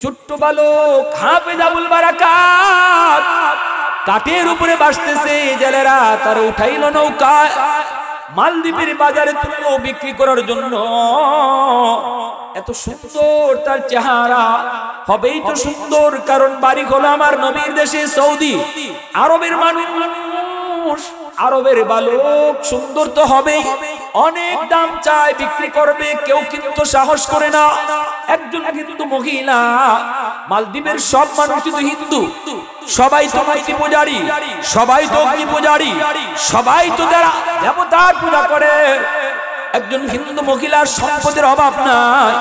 ছোট্ট বালক হাফেজ আবুল বারাকাত কাঠের উপরে বাসতেছে, জেলেরা তার উঠাইল নৌকায় মালদ্বীপের বাজারে তুললো বিক্রি করার জন্য। এত সুন্দর তার চেহারা, হবেই তো সুন্দর, কারণ বাড়ি হলো আমার নবীর দেশে সৌদি আরবের মানুষ, আরবের বালক সুন্দর তো হবেই, অনেক দাম চায়, বিক্রি করবে, কেউ কিন্তু সাহস করে না। একজন কিন্তু মহিলা, মালদ্বীপের সব মানুষ কিন্তু হিন্দু, সবাই তো মূর্তি পূজারী, সবাই তো অগ্নি পূজারী, সবাই তো দেবতার পূজা করে। একজন হিন্দু মহিলার সম্পদের অভাব নাই।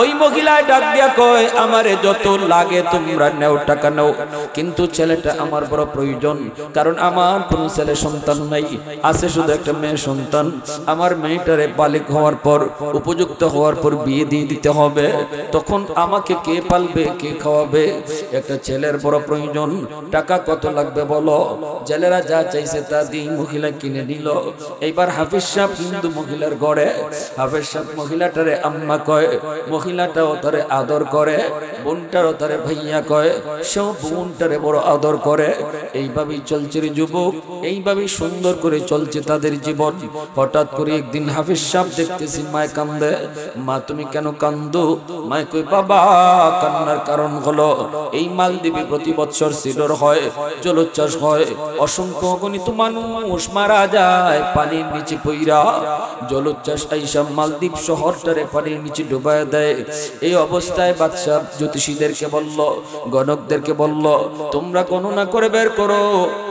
ওই মহিলায় ডাক দিয়া কয়, আমারে যত লাগে তোমরা নেও, টাকা নাও, কিন্তু ছেলেটা আমার বড় প্রয়োজন, কারণ আমার কোনো ছেলে সন্তান নাই, আছে শুধু একটা মেয়ে সন্তান। আমার মেয়েটারে বালিক হওয়ার পর, উপযুক্ত হওয়ার পর বিয়ে দিয়ে দিতে হবে, তখন আমাকে কে পালবে, কে খাওয়াবে? একটা ছেলের বড় প্রয়োজন, টাকা কত লাগবে বলো? ছেলেরা যা চাইছে তা দিয়ে মহিলা কিনে নিল। এইবার হাফিজ সাহেব হিন্দু মহিলার ঘরে, হাফিজ সাহেব মহিলাটারে আম্মা কয়, মহিলাটাও তারে আদর করে, বোনটারও তারে ভাইয়া কয়, সেও বোনটারে বড় আদর করে। এইভাবেই চলছে রে যুবক, এইভাবেই সুন্দর করে চলছে তাদের জীবন। হঠাৎ করে একদিন হাফিজ সাহেব দেখতেছি মায় কান্দে। মা তুমি কেন কান্দো? মায় কই, বাবা কান্নার কারণ হলো এই মালদ্বীপে প্রতি বছর সিডর হয়, জলোচ্ছ্বাস হয়, অসংখ্য অগণিত মানুষ মারা যায় পানির নিচে পইরা। জলোচ্ছ্বাস আইসা মালদ্বীপ শহরটারে পানির নিচে ডুবায় দেয়। এই অবস্থায় বাদশা জ্যোতিষীদেরকে বলল, গণকদেরকে বলল, তোমরা গণনা করে বের করো,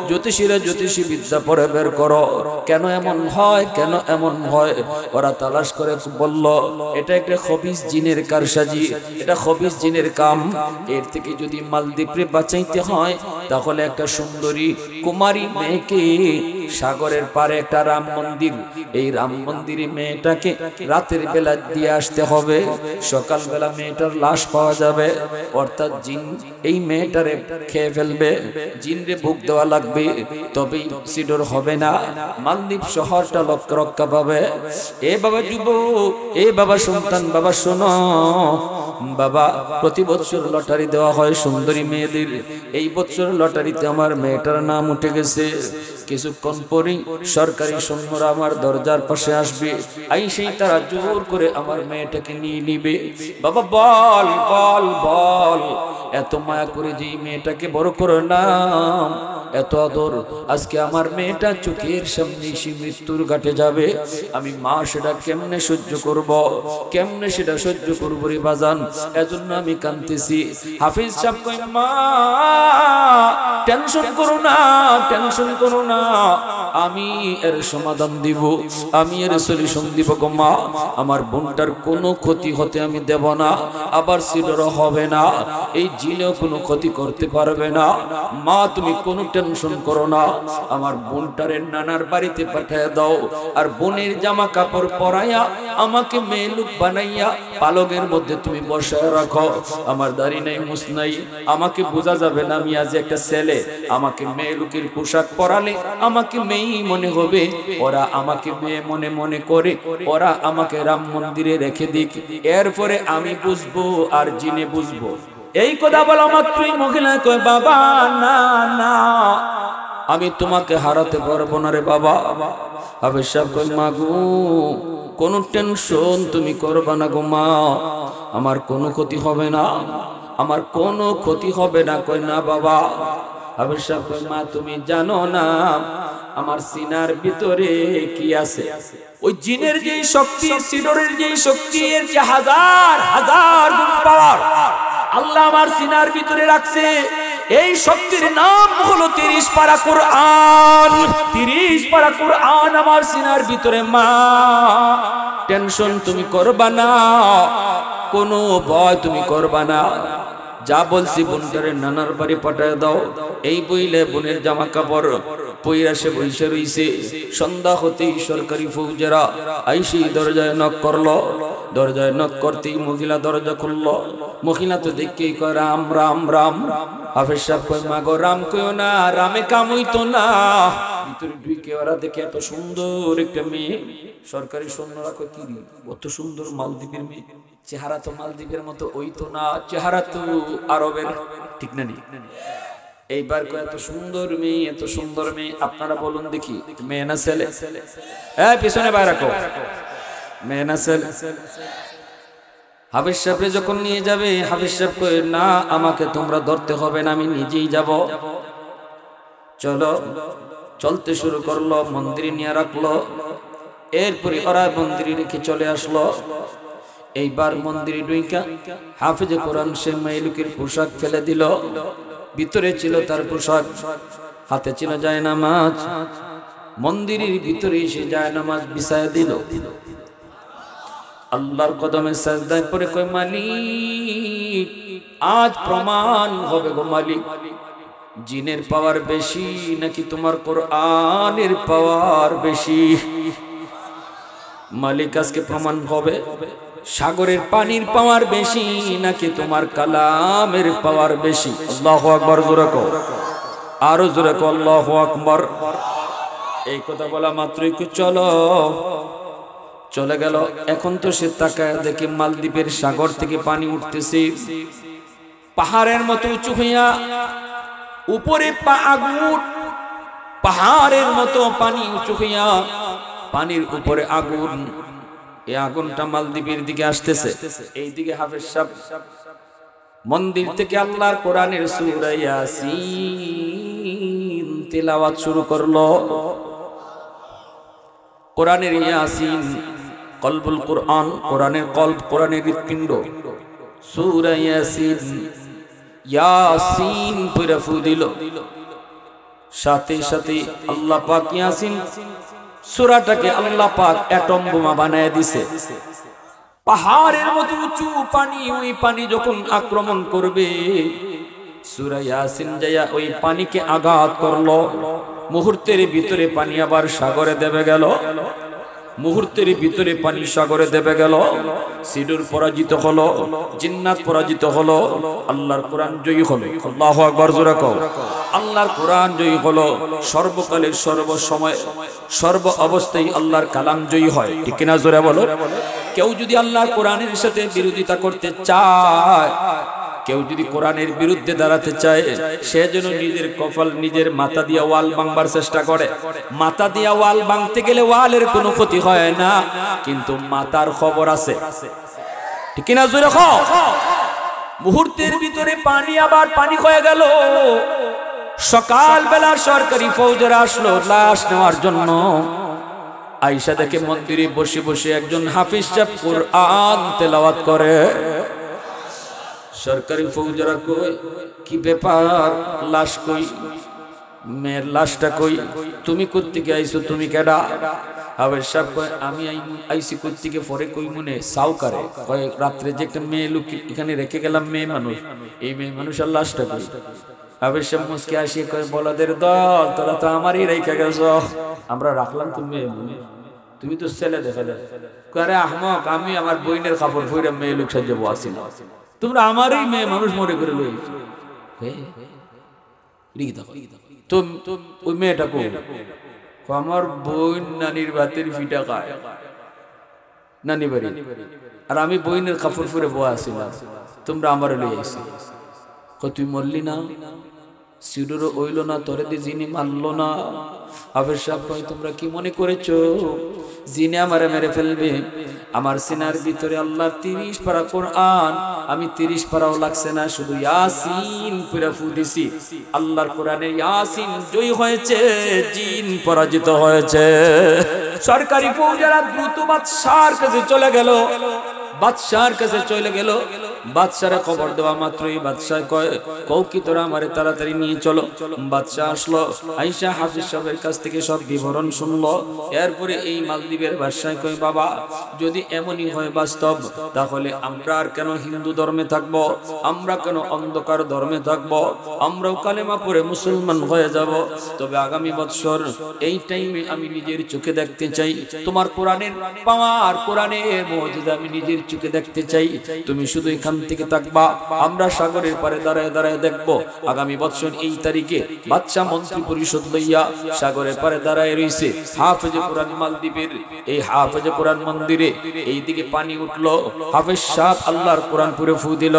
জ্যোতিষীরা জ্যোতিষী বিদ্যা পড়ে বের করো, কেন এমন হয়, কেন এমন হয়। ওরা তালাশ করে বলল, এটা একটা খবিস জিনের কারসাজি, এটা খবিস জিনের কাম। এর থেকে যদি মালদ্বীপে বাঁচাইতে হয়, তাহলে একটা সুন্দরী কুমারী মেয়েকে, সাগরের পারে একটা রাম মন্দির, এই রাম মন্দিরে মেয়েটাকে রাতের বেলা দিয়ে আসতে হবে, সকালবেলা মেয়েটার লাশ পাওয়া যাবে, অর্থাৎ জিন এই মেয়েটারে খেয়ে ফেলবে, জিনরে ভোগ দেওয়া লাগবে, তবেই সিডর হবে না, মালদ্বীপ শহরটা রক্ষা পাবে। এ বাবা যুবক, এ বাবা সন্তান, বাবা শোনো, বাবা প্রতি বছর লটারি দেওয়া হয় সুন্দরী মেয়েদের, এই বছর লটারিতে আমার মেয়েটার নাম উঠে গেছে। কিছুক্ষণ পরেই সরকারি সৈন্যরা আমার দরজার পাশে আসবে, আইসেই তারা জোর করে আমার মেয়েটাকে নিয়ে নিবে। বাবা বল বল বল, এত মায়া করে যে মেয়েটাকে বড় করে নাম, এত আদর, আজকে আমার মেয়েটা চোখের সামনে সে মৃত্যুর ঘাটে যাবে, আমি মা সেটা কেমনে সহ্য করব, কেমনে সেটা সহ্য করবো রে বাজান, এজন্য আমি কাঁদতেছি। হাফিজ সাহেব কই, মা টেনশন করো না, টেনশন করো না, আমি এর সমাধান দিব, আমি এর সলিউশন দিব গো মা, আমার বোনটার কোনো ক্ষতি হতে আমি দেব না, আবার সিডর হবে না, এই জিনেও কোনো ক্ষতি করতে পারবে না, মা তুমি কোনো টেনশন করো না, আমার বোনটারে নানার বাড়িতে পাঠিয়ে দাও, আর বোনের জামা কাপড় পরাইয়া আমাকে মেয়ে লোক বানাইয়া পালকের মধ্যে তুমি বসায় রাখো, আমার দাড়ি নাই মুছ নাই, আমাকে বোঝা যাবে না আমি আজ একটা ছেলে, আমাকে মেয়ে লোকের পোশাক পরালে আমাকে মেয়েই মনে হবে, ওরা আমাকে মেয়ে মনে মনে করে, ওরা আমাকে রাম মন্দিরে রেখে দিক, এরপরে আমি বুঝবো আর জিনে বুঝবো। এই কথা বলা মাত্রই মহিলা কয়, বাবা না না, আমি তোমাকে হারাতে পারবো না রে বাবা। হাফেজ সাহেব কয়, মা গো কোনো টেনশন তুমি করবা না গো মা, আমার কোনো ক্ষতি হবে না, আমার কোনো ক্ষতি হবে না। কয় না বাবা। হাফেজ সাহেব কয়, মা তুমি জানো না আমার সিনার ভিতরে কি আছে? ওই জিনের যে শক্তি, সিডরের যে শক্তি, এর যে হাজার হাজার গুণ পাওয়ার আল্লাহ আমার সিনার ভিতরে রাখছে। এই শক্তির নাম হলো 30 পারা কোরআন। 30 পারা কোরআন আমার সিনার ভিতরে। মা টেনশন তুমি করবা না, কোনো ভয় তুমি করবা না, যা বলছি বোনটারে নানার বাড়ি পাঠায় দাও। এই বইলে বোনের জামা কাপড় পইরা সে বসে রইছে। সন্ধ্যা হতেই সরকারি ফৌজেরা আইসি দরজায় নক করলো। দরজায় নক করতেই মহিলা দরজা খুললো। মহিলা তো দেখেই কয়, রাম রাম রাম। হাফেজ সাহেব কয়, মা গো রাম কইও না, রামে কাম হইতো না। ভিতরে ঢুকে ওরা দেখে এত সুন্দর একটা মেয়ে, সরকারি সৈন্যরা কয় কি কত সুন্দর মালদ্বীপের মেয়ে, চেহারা তো মালদ্বীপের মতো ওই তো না, চেহারা তো আরবের, ঠিক না নি? এইবার কয় এত সুন্দর মেয়ে, এত সুন্দর মেয়ে, আপনারা বলুন দেখি মেয়ে না ছেলে? পিছনে বাইরে রাখো, মেয়ে না ছেলে? হাফেজ সাহেব যখন নিয়ে যাবে, হাফেজ সাহেব কয় না আমাকে তোমরা ধরতে হবে না, আমি নিজেই যাব। চলো, চলতে শুরু করলো, মন্দিরে নিয়ে রাখলো। এরপরে ওরা মন্দিরে রেখে চলে আসলো। এইবার মন্দিরে ঢুইকা হাফেজে কোরআন সে মেয়েলুকের পোশাক ফেলে দিল। ভিতরে ছিল তার পোশাক, হাতে ছিল জায়নামাজ। মন্দিরের ভিতরে এসে জায়নামাজ বিছায়া দিল। আল্লাহর কদমে সাজদায় পড়ে কয় মালিক আজ প্রমাণ হবে গো মালিক, জিনের পাওয়ার বেশি নাকি তোমার কোরআনের পাওয়ার বেশি? মালিক আজকে প্রমাণ হবে সাগরের পানির পাওয়ার বেশি নাকি তোমার কালামের পাওয়ার বেশি। আল্লাহু আকবার, জোরে কও, আরো জোরে কও আল্লাহু আকবার। এই কথা বলা মাত্রই চলো চলে গেল। এখন তো সে তাকায় দেখে মালদ্বীপের সাগর থেকে পানি উঠতেছে পাহাড়ের মতো উঁচু হইয়া, উপরে আগুন, পাহাড়ের মতো পানি উঁচু হইয়া, পানির উপরে আগুন। এই আগুনটা মালদ্বীপের দিকে আসতেছে। এইদিকে হাফেজ সাহেব মন্দির থেকে আল্লাহর কোরআনের সূরা ইয়াসিন তিলাওয়াত শুরু করলো। কোরআনের ইয়াসিন, কলবুল কোরআন, কোরআনের কলব, কোরআনের হৃৎপিণ্ড। সূরা ইয়াসিন, ইয়াসিন পড়ে ফু দিল। সাথে সাথে আল্লাহ পাক ইয়াসিন সূরাটাকে আল্লাহ পাক অ্যাটম বোমা বানায় দিছে। পাহাড়ের মতো উঁচু পানি, ওই পানি যখন আক্রমণ করবে, সূরা ইয়াসিন যায়া ওই পানিকে আঘাত করলো। মুহূর্তের ভিতরে পানি আবার সাগরে দেবে গেল। মুহূর্তের ভিতরে পানি সাগরে দেবে গেল। সিডুর পরাজিত হলো, জিন্নাত পরাজিত হলো, আল্লাহর কোরআন জয়ী হলো। আল্লাহু আকবার, জোরে কও। আল্লাহর কোরআন জয়ী হলো। সর্বকালে, সর্বসময়, সর্ব অবস্থায় আল্লাহর কালাম জয়ী হয়, ঠিক কিনা? জোরে বলো। কেউ যদি আল্লাহর কোরআনের সাথে বিরোধিতা করতে চায়, কেউ যদি কোরআনের বিরুদ্ধে দাঁড়াতে চায়, সে যেন নিজের কপাল নিজের মাথা দিয়া ওয়াল ভাঙবার চেষ্টা করে। মাথা দিয়া ওয়াল ভাঙতে গেলে ওয়ালের কোনো ক্ষতি হয় না, কিন্তু মাথার খবর আছে, ঠিক কিনা? জোরে কও। মুহূর্তের ভিতরে পানি আবার পানি হয়ে গেল। সকাল বেলা সরকারি ফৌজরা আসলো লাশ নেওয়ার জন্য। আয়েশা দেখে মন্দিরে বসে বসে একজন হাফেজ সাহেব কোরআন তেলাওয়াত করে। সরকারি ফৌজরা কই, কি ব্যাপার, লাশ কই, মেয়ের লাশটা কই, তুমি কোত্থেকে আইছো, তুমি কেডা? হাফেজ সাহেব কয় আমি আইছি কোত্থেকে, পরে কই মনে সাউকারে কয় রাত্রে যে একটা মেয়ে লোক এখানে রেখে গেলাম, মেয়ে মানুষ, এই মেয়ে মানুষের লাশটা কই? হাফেজ সাহেব মুসকে আসিয়ে কয় বলাদের দল, তোরা তো আমারই রেখে গেছ, আমরা রাখলাম তুমি মেয়ে মানুষ, তুমি তো ছেলে দেখা যায়। আরে আহমক, আমি আমার বইনের কাপড় ফুইরা মেয়ে লোক সাহায্য আসিলাম, তোমরা আমারই মেয়ে মানুষ মনে করে লইছ। তো ওই মেয়েটা কো, আমার বোন নানির ভাতের ফিটা খায়, নানি বাড়ি, আর আমি বইনের কাপড় ফুরে বয়া আসিলাম, তোমরা আমার লই আইছি। তুই মরলি না, সিডুরও ওইল না, তোরে দিয়ে জিনি মারলো না। হাফেজ সাহেব কয় তোমরা কি মনে করেছো জিনে আমারে মেরে ফেলবে? আমার সিনার ভিতরে আল্লাহর 30 পারা কোরআন, আমি 30 পারাও লাগছে না, শুধু ইয়াসিন পুরা ফু দিছি। আল্লাহর কোরআনে ইয়াসিন জয় হয়েছে, জিন পরাজিত হয়েছে। সরকারি ফৌজরা দ্রুত বাদশার কাছে চলে গেল। বাদশার কাছে চলে গেল। বাদশারে খবর দেওয়া মাত্রই বাদশাহ কয় কও কি তোরা আমারে তাড়াতাড়ি নিয়ে চলো। বাদশাহ আসলো, আয়েশা হাফেজ সাহেবের কাছ থেকে সব বিবরণ শুনলো। এরপরে এই মালদ্বীপের বাদশাহ কয় বাবা, যদি এমনই হয় বাস্তব, তাহলে আমরা আর কেন হিন্দু ধর্মে থাকবো? আমরা কেন অন্ধকার ধর্মে থাকবো? আমরাও কালেমা পড়ে মুসলমান হয়ে যাব। তবে আগামী বৎসর এই টাইমে আমি নিজের চোখে দেখতে চাই তোমার কোরআনের পাওয়ার, কোরআনের মুজিজা আমি নিজের চোখে দেখতে চাই, তুমি শুধু এখান থেকে থাকবা, আমরা সাগরের পারে দাঁড়ায় দাঁড়ায় দেখব। আগামী বছর এই তারিখে বাদশা মন্ত্রী পরিষদ লইয়া সাগরের পারে দাঁড়ায় রইছে। হাফেজে কোরআন মালদ্বীপের এই হাফেজে কোরআন মন্দিরে এইদিকে পানি উঠলো, হাফেজ সাহেব আল্লাহর কোরআন পুরে ফু দিল,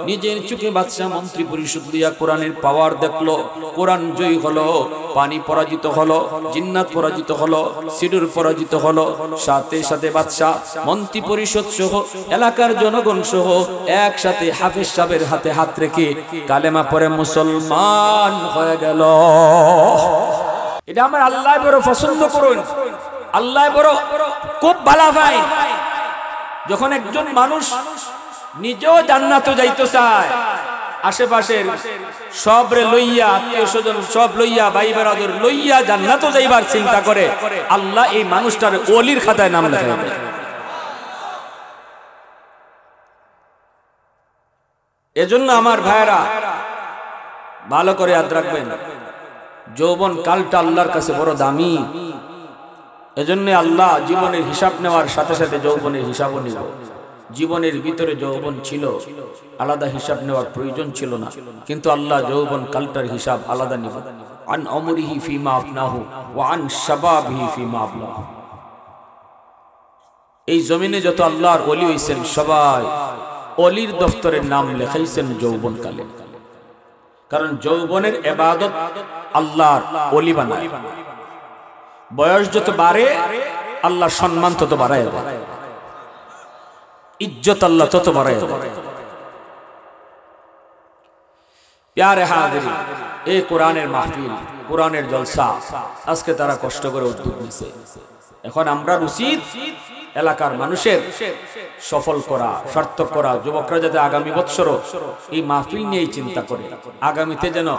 নিজের চোখে বাদশা মন্ত্রী পরিষদ লইয়া কোরআনের পাওয়ার দেখলো, কোরআন জয়ী হলো, পানি পরাজিত হলো, জিন্নাত পরাজিত হলো, সিডুর পরাজিত হলো। সাথে সাথে বাদশা মন্ত্রী পরিষদ সহ এলাকার জনগণ সহ একসাথে হাফেজ সাহেবের হাতে হাত রেখে কালেমা পড়ে মুসলমান হয়ে গেল। এটা আমার আল্লাহ বড় পছন্দ করুন, আল্লাহ বড় খুব ভালো পায় যখন একজন মানুষ নিজেও জান্নাতে যাইতে চায়, আশেপাশের সবরে লইয়া, আত্মীয় স্বজন সব লইয়া, ভাই বেরাদর লইয়া জান্নাতে যাইবার চিন্তা করে, আল্লাহ এই মানুষটার ওলির খাতায় নাম লেখাবে। এজন্য আমার ভাইরা ভালো করে ইয়াদ রাখবেন, যৌবন কালটা আল্লাহর কাছে বড় দামি। এজন্য আল্লাহ জীবনের হিসাব নেওয়ার সাথে সাথে যৌবনের হিসাবও নিল। জীবনের ভিতরে যৌবন ছিল, আলাদা হিসাব নেওয়ার প্রয়োজন ছিল না, কিন্তু আল্লাহ যৌবন কালটার হিসাব আলাদা নিব। আন আমরিহি ফিমা আফনাহু ওয়া আন শাবাবিহি ফিমা আবলাহু। এই জমিনে যত আল্লাহর ওলি হইছেন সবাই ওলির দফতরের নাম লেখাইছেন যৌবন কালে, কারণ যৌবনের ইবাদত আল্লাহর ওলি বানায়। বয়স যত বাড়ে আল্লাহ সম্মান তত বাড়ায় দেয়, ইজ্জত আল্লাহ তত বাড়ায় দেয়। প্যারে হাজিরিন, এই কোরআনের মাহফিল, কোরআনের জলসা আজকে তারা কষ্ট করে উদ্যোগ নিছে। এখন আমরা উচিত এলাকার মানুষের সফল করা, সার্থক করা। যুবকরা যাতে আগামী বছর এই মাহফিল নিয়েই চিন্তা করে, আগামীতে যেন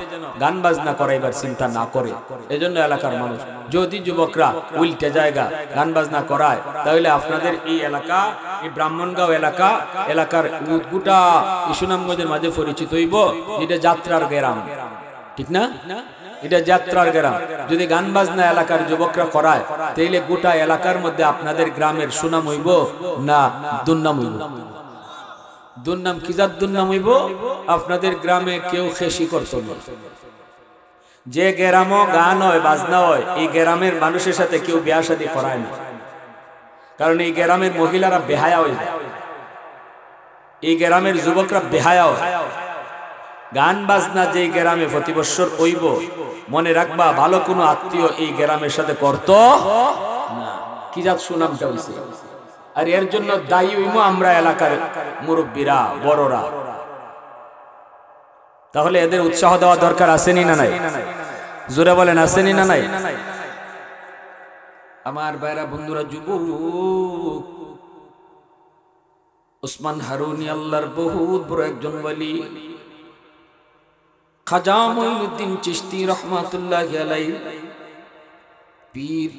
গান বাজনা করাইবার চিন্তা না করে। এজন্য এলাকার মানুষ যদি যুবকরা উল্টে জায়গা গান বাজনা করায়, তাহলে আপনাদের এই এলাকা, এই ব্রাহ্মণগাঁও এলাকা, এলাকার গোটা সুনামগঞ্জের মাঝে পরিচিত হইব এটা যাত্রার গ্রাম, ঠিক না? এটা যাত্রার গ্রাম। যদি গান বাজনা এলাকার যুবকরা করায়, তাইলে গোটা এলাকার মধ্যে আপনাদের গ্রামের সুনাম হইব না দুর্নাম হইব? দুর্নাম কি জাত দুর্নাম হইব? আপনাদের গ্রামে কেউ খেসি করত না। যে গ্রামও গান হয় বাজনা হয়, এই গ্রামের মানুষের সাথে কেউ বিয়া শাদী করায় না, কারণ এই গ্রামের মহিলারা বেহায়া হয়ে যায়, এই গ্রামের যুবকরা বেহায়া হয়। গান বাজনা যে গ্রামে প্রতি বছর হইব, মনে রাখবা ভালো কোনো আত্মীয় এই গ্রামের সাথে করত না। কি জাত সুনামটা হইছে। আর এর জন্য দায়ী হইমু আমরা এলাকার মুরব্বীরা, বড়রা। তাহলে এদের উৎসাহ দেওয়া দরকার আসেনি না নাই? জোরে বলেন আসেনি না নাই? আমার ভাইরা বন্ধুরা, যুবক ওসমান হারুনি আল্লাহর বহুত বড় একজন ওলি। খাজা মঈনুদ্দিন চিশতি রহমাতুল্লাহি আলাইহি পীর,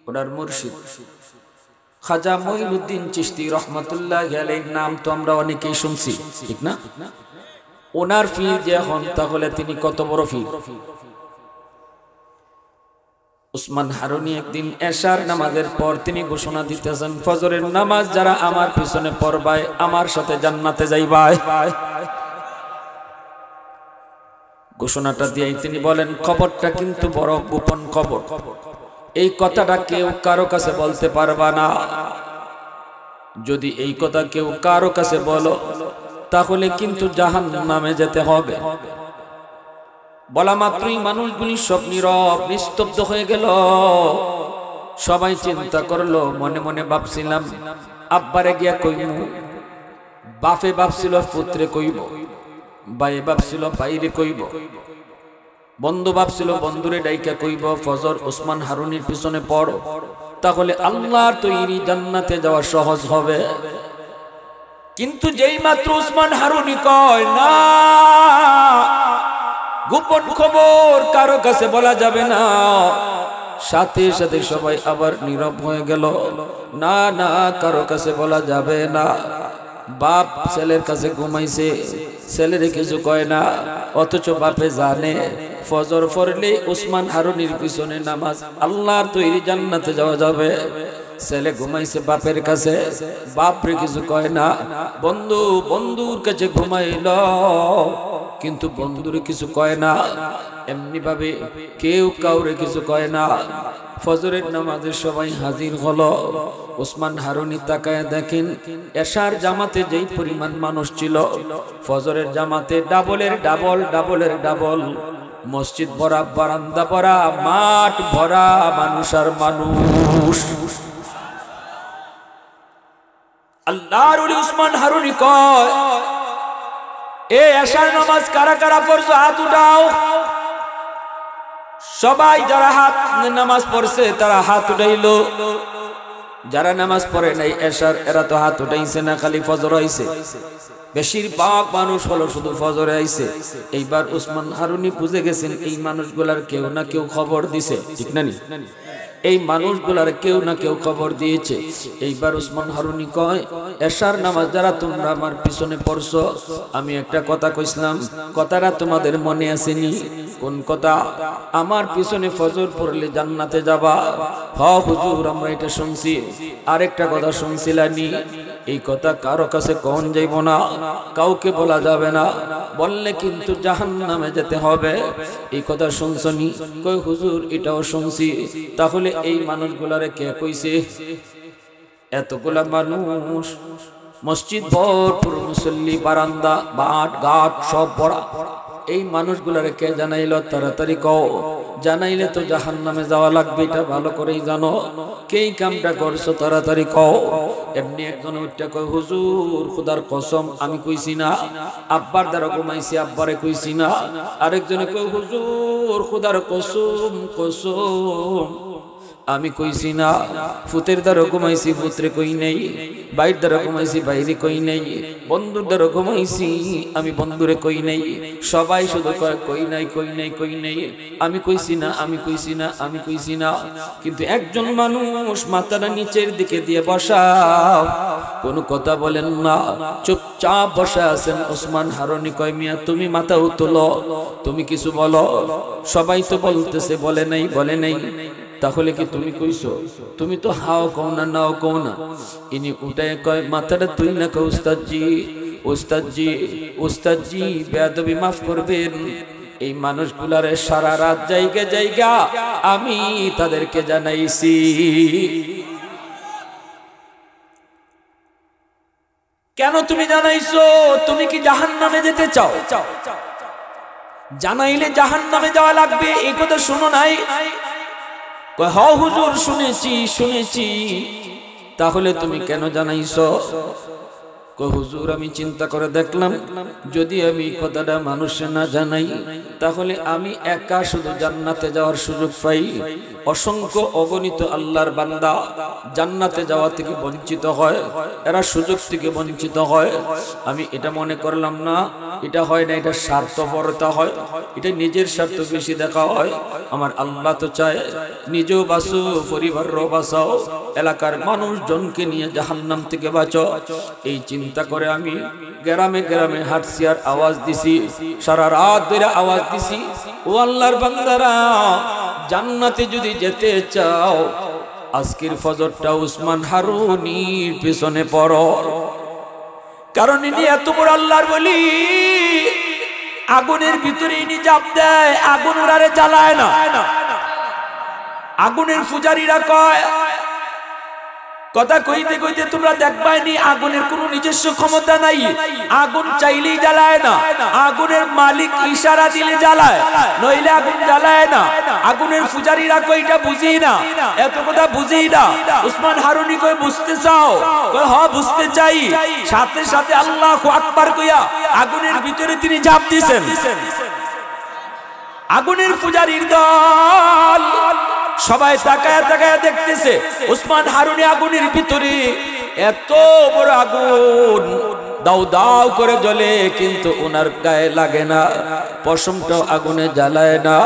ওনার মুর্শিদ খাজা মঈনুদ্দিন চিশতি রহমাতুল্লাহি আলাইহির নাম তো আমরা অনেকেই শুনছি, ঠিক না? ওনার পীর যে এখন, তাহলে তিনি কত বড় পীর। ওসমান হারুনি একদিন এশার নামাজের পর তিনি ঘোষণা দিতেছেন, ফজরের নামাজ যারা আমার পিছনে পড়বায় আমার সাথে জান্নাতে যাইবায়। ঘোষণাটা দিয়ে তিনি বলেন, খবরটা কিন্তু বড় গোপন খবর, এই কথাটা কেউ কারো কাছে বলতে পারবা না। যদি এই কথা কেউ কারো কাছে বলো, তাহলে কিন্তু জাহান্নামে যেতে হবে। বলা মাত্রই মানুষগুলি সব নীরব নিস্তব্ধ হয়ে গেল। সবাই চিন্তা করলো, মনে মনে ভাবছিলাম আব্বারে গিয়া কইমু, বাপে ভাবছিল পুত্রে কইব, ভাই ভাবছিল ভাইরে কইব, বন্ধু ভাবছিল বন্ধুরে ডাইকা কইব ফজর ওসমান হারুনির পিছনে পড়ো, তাহলে আল্লাহর তৈরি জান্নাতে যাওয়া সহজ হবে। কিন্তু যেই মাত্র ওসমান হারুনি কয় না, গোপন খবর কারো কাছে বলা যাবে না, সাথে সাথে সবাই আবার নীরব হয়ে গেল। না না, কারো কাছে বলা যাবে না। বাপ ছেলের কাছে ঘুমাইছে, ছেলেরে কিছু কয় না, অথচ বাপে জানে ফজর পড়লে ওসমান হারুনির পিছনে নামাজ, আল্লাহর তৈরি জান্নাতে যাওয়া যাবে। ছেলে ঘুমাইছে বাপের কাছে, বাপরে কিছু কয় না। বন্ধু বন্ধুর কাছে ঘুমাইল, কিন্তু বন্ধুরে কিছু কয় না। এমনি ভাবে কেউ কাউরে কিছু কয় না। ফজরের নামাজে সবাই হাজির হলো। ওসমান হারুনি তাকায় দেখেন এশার জামাতে যেই পরিমাণ মানুষ ছিল, ফজরের জামাতে ডাবলের ডাবল, ডাবলের ডাবল। মসজিদ ভরা, বারান্দা ভরা, মাঠ ভরা মানুষ আর মানুষ। আল্লাহর ওলি ওসমান হারুনি কয়, এ এশার নামাজ কারা কারা পড়ছো হাত উঠাও। সবাই যারা হাত নামাজ পড়ছে তারা হাত উঠাইলো। যারা নামাজ পড়ে নাই এশার, এরা তো হাত উঠাইছে না, খালি ফজর হইছে। বেশিরভাগ মানুষ হলো শুধু ফজরে আইছে। এইবার ওসমান হারুনি বুঝে গেছেন এই মানুষগুলার কেউ না কেউ খবর দিছে, ঠিক না নি? এই মানুষগুলার কেউ না কেউ খবর দিয়েছে। এইবার ওসমান হারুনি কয়, এশার নামাজ যারা তোমরা আমার পিছনে পড়ছো, আমি একটা কথা কইছিলাম, কথাটা তোমাদের মনে আসেনি? কোন কথা? আমার পিছনে ফজর পড়লে জান্নাতে যাবা। হ হুজুর, আমরা এটা শুনছি। আরেকটা কথা শুনছিলানি, এই কথা কারো কাছে কোন যাইব না, কাউকে বলা যাবে না, বললে কিন্তু জাহান্নামে যেতে হবে। এই কথা শুনছনি? কই হুজুর এটাও শুনছি। তাহলে এই মানুষগুলারে কে কইছে? এতগুলা মানুষ, মসজিদ ভরপুর মুসল্লি, বারান্দা, মাঠ ঘাট সব ভরা। এই মানুষগুলারে কে জানাইলো? তাড়াতাড়ি কও, জানাইলে তো জাহান্নামে যাওয়া লাগবে, এটা ভালো করেই জানো। কে কামটা করছো তাড়াতাড়ি কও। এমনি একজন উঠটা কয়, হুজুর খুদার কসম আমি কইছি না। আব্বার দ্বারা ঘুমাইছি, আব্বারে কইছি না। আরেকজনে কয়, হুজুর খুদার কসম, কসম আমি কইছি না। ফুতের দ্বারা ঘুমাইছি, পুত্রে কই নাই। বাইর দ্বারা ঘুমাইছি, বাইরে কই নাই। বন্ধুর দ্বারা ঘুমাইছি, আমি বন্ধুরে কই নাই। সবাই শুধু কয় কই নাই, কই নাই, কই নাই। আমি কইছি না, আমি কইছি না, আমি কইছি না। কিন্তু একজন মানুষ মাথাটা নিচের দিকে দিয়ে বসা, কোনো কথা বলেন না, চুপচাপ বসা আছেন। ওসমান হারুনি কয়, মিয়া তুমি মাথা তোলো, তুমি কিছু বলো। সবাই তো বলতেছে বলে নাই, বলে নাই। তাহলে কি তুমি কইছো? তুমি তো হাও কও না, নাও কও না। ইনি উঠায় কয়, মাথাটা তুই না কও উস্তাদজি, উস্তাদজি, উস্তাদজি বেয়াদবি মাফ করবেন। এই মানুষগুলারে সারা রাত জায়গা জায়গা আমি তাদেরকে জানাইছি। কেন তুমি জানাইছো? তুমি কি জাহান্নামে যেতে চাও? জানাইলে জাহান্নামে যাওয়া লাগবে, এই কথা শুনো নাই? হ হুজুর শুনেছি, শুনেছি। তাহলে তুমি কেন জানাইছো? হুজুর আমি চিন্তা করে দেখলাম, যদি আমি কথাটা মানুষে না জানাই, তাহলে আমি একা শুধু জান্নাতে যাওয়ার সুযোগ পাই। অসংখ্য অগণিত আল্লাহর বান্দা জান্নাতে যাওয়া থেকে বঞ্চিত হয়, এরা সুযোগ থেকে বঞ্চিত হয়। আমি এটা মনে করলাম না, এটা হয় না, এটা স্বার্থপরতা হয়, এটা নিজের স্বার্থ বেশি দেখা হয়। আমার আল্লাহ তো চায় নিজেও বাঁচো, পরিবারও বাঁচাও, এলাকার মানুষজনকে নিয়ে জাহান্নাম থেকে বাঁচো। এই চিন্তা করে আমি গ্রামে গ্রামে হাঁটছি আর আওয়াজ দিছি, সারা রাত ধরে আওয়াজ দিছি, ও আল্লাহর বান্দারা, জান্নাতে যদি যেতে চাও আজকের ফজরটা ওসমান হারুনির পিছনে পড়ো। কারণ ইনি এত বড় আল্লাহর ওলি, আগুনের ভিতরে ইনি জাপ দেয়, আগুন ওরারে জ্বালায় না। আগুনের পূজারীরা কয়, কথা কইতে কইতে তোমরা দেখবাইনি আগুনের কোনো নিজস্ব ক্ষমতা নাই, আগুন চাইলেই জ্বালায় না, আগুনের মালিক ইশারা দিলে জ্বালায়, নইলে আগুন জ্বালায় না। আগুনের পূজারীরা কই এটা বুঝি না, এত কথা বুঝি না। ওসমান হারুনি কই বুঝতে চাও? কই হ্যাঁ বুঝতে চাই। সাথে সাথে আল্লাহু আকবার কইয়া আগুনের ভিতরে তিনি ঝাঁপ দিয়েছেন। আগুনের পূজারীর দল সবাই তাকায় তাকায় দেখতেছে ওসমান হারুনি আগুনের ভিতরে। এত বড় আগুন দাউ দাউ করে জ্বলে, কিন্তু ওনার গায়ে লাগে না, পশমটাও আগুনে জ্বালায় না।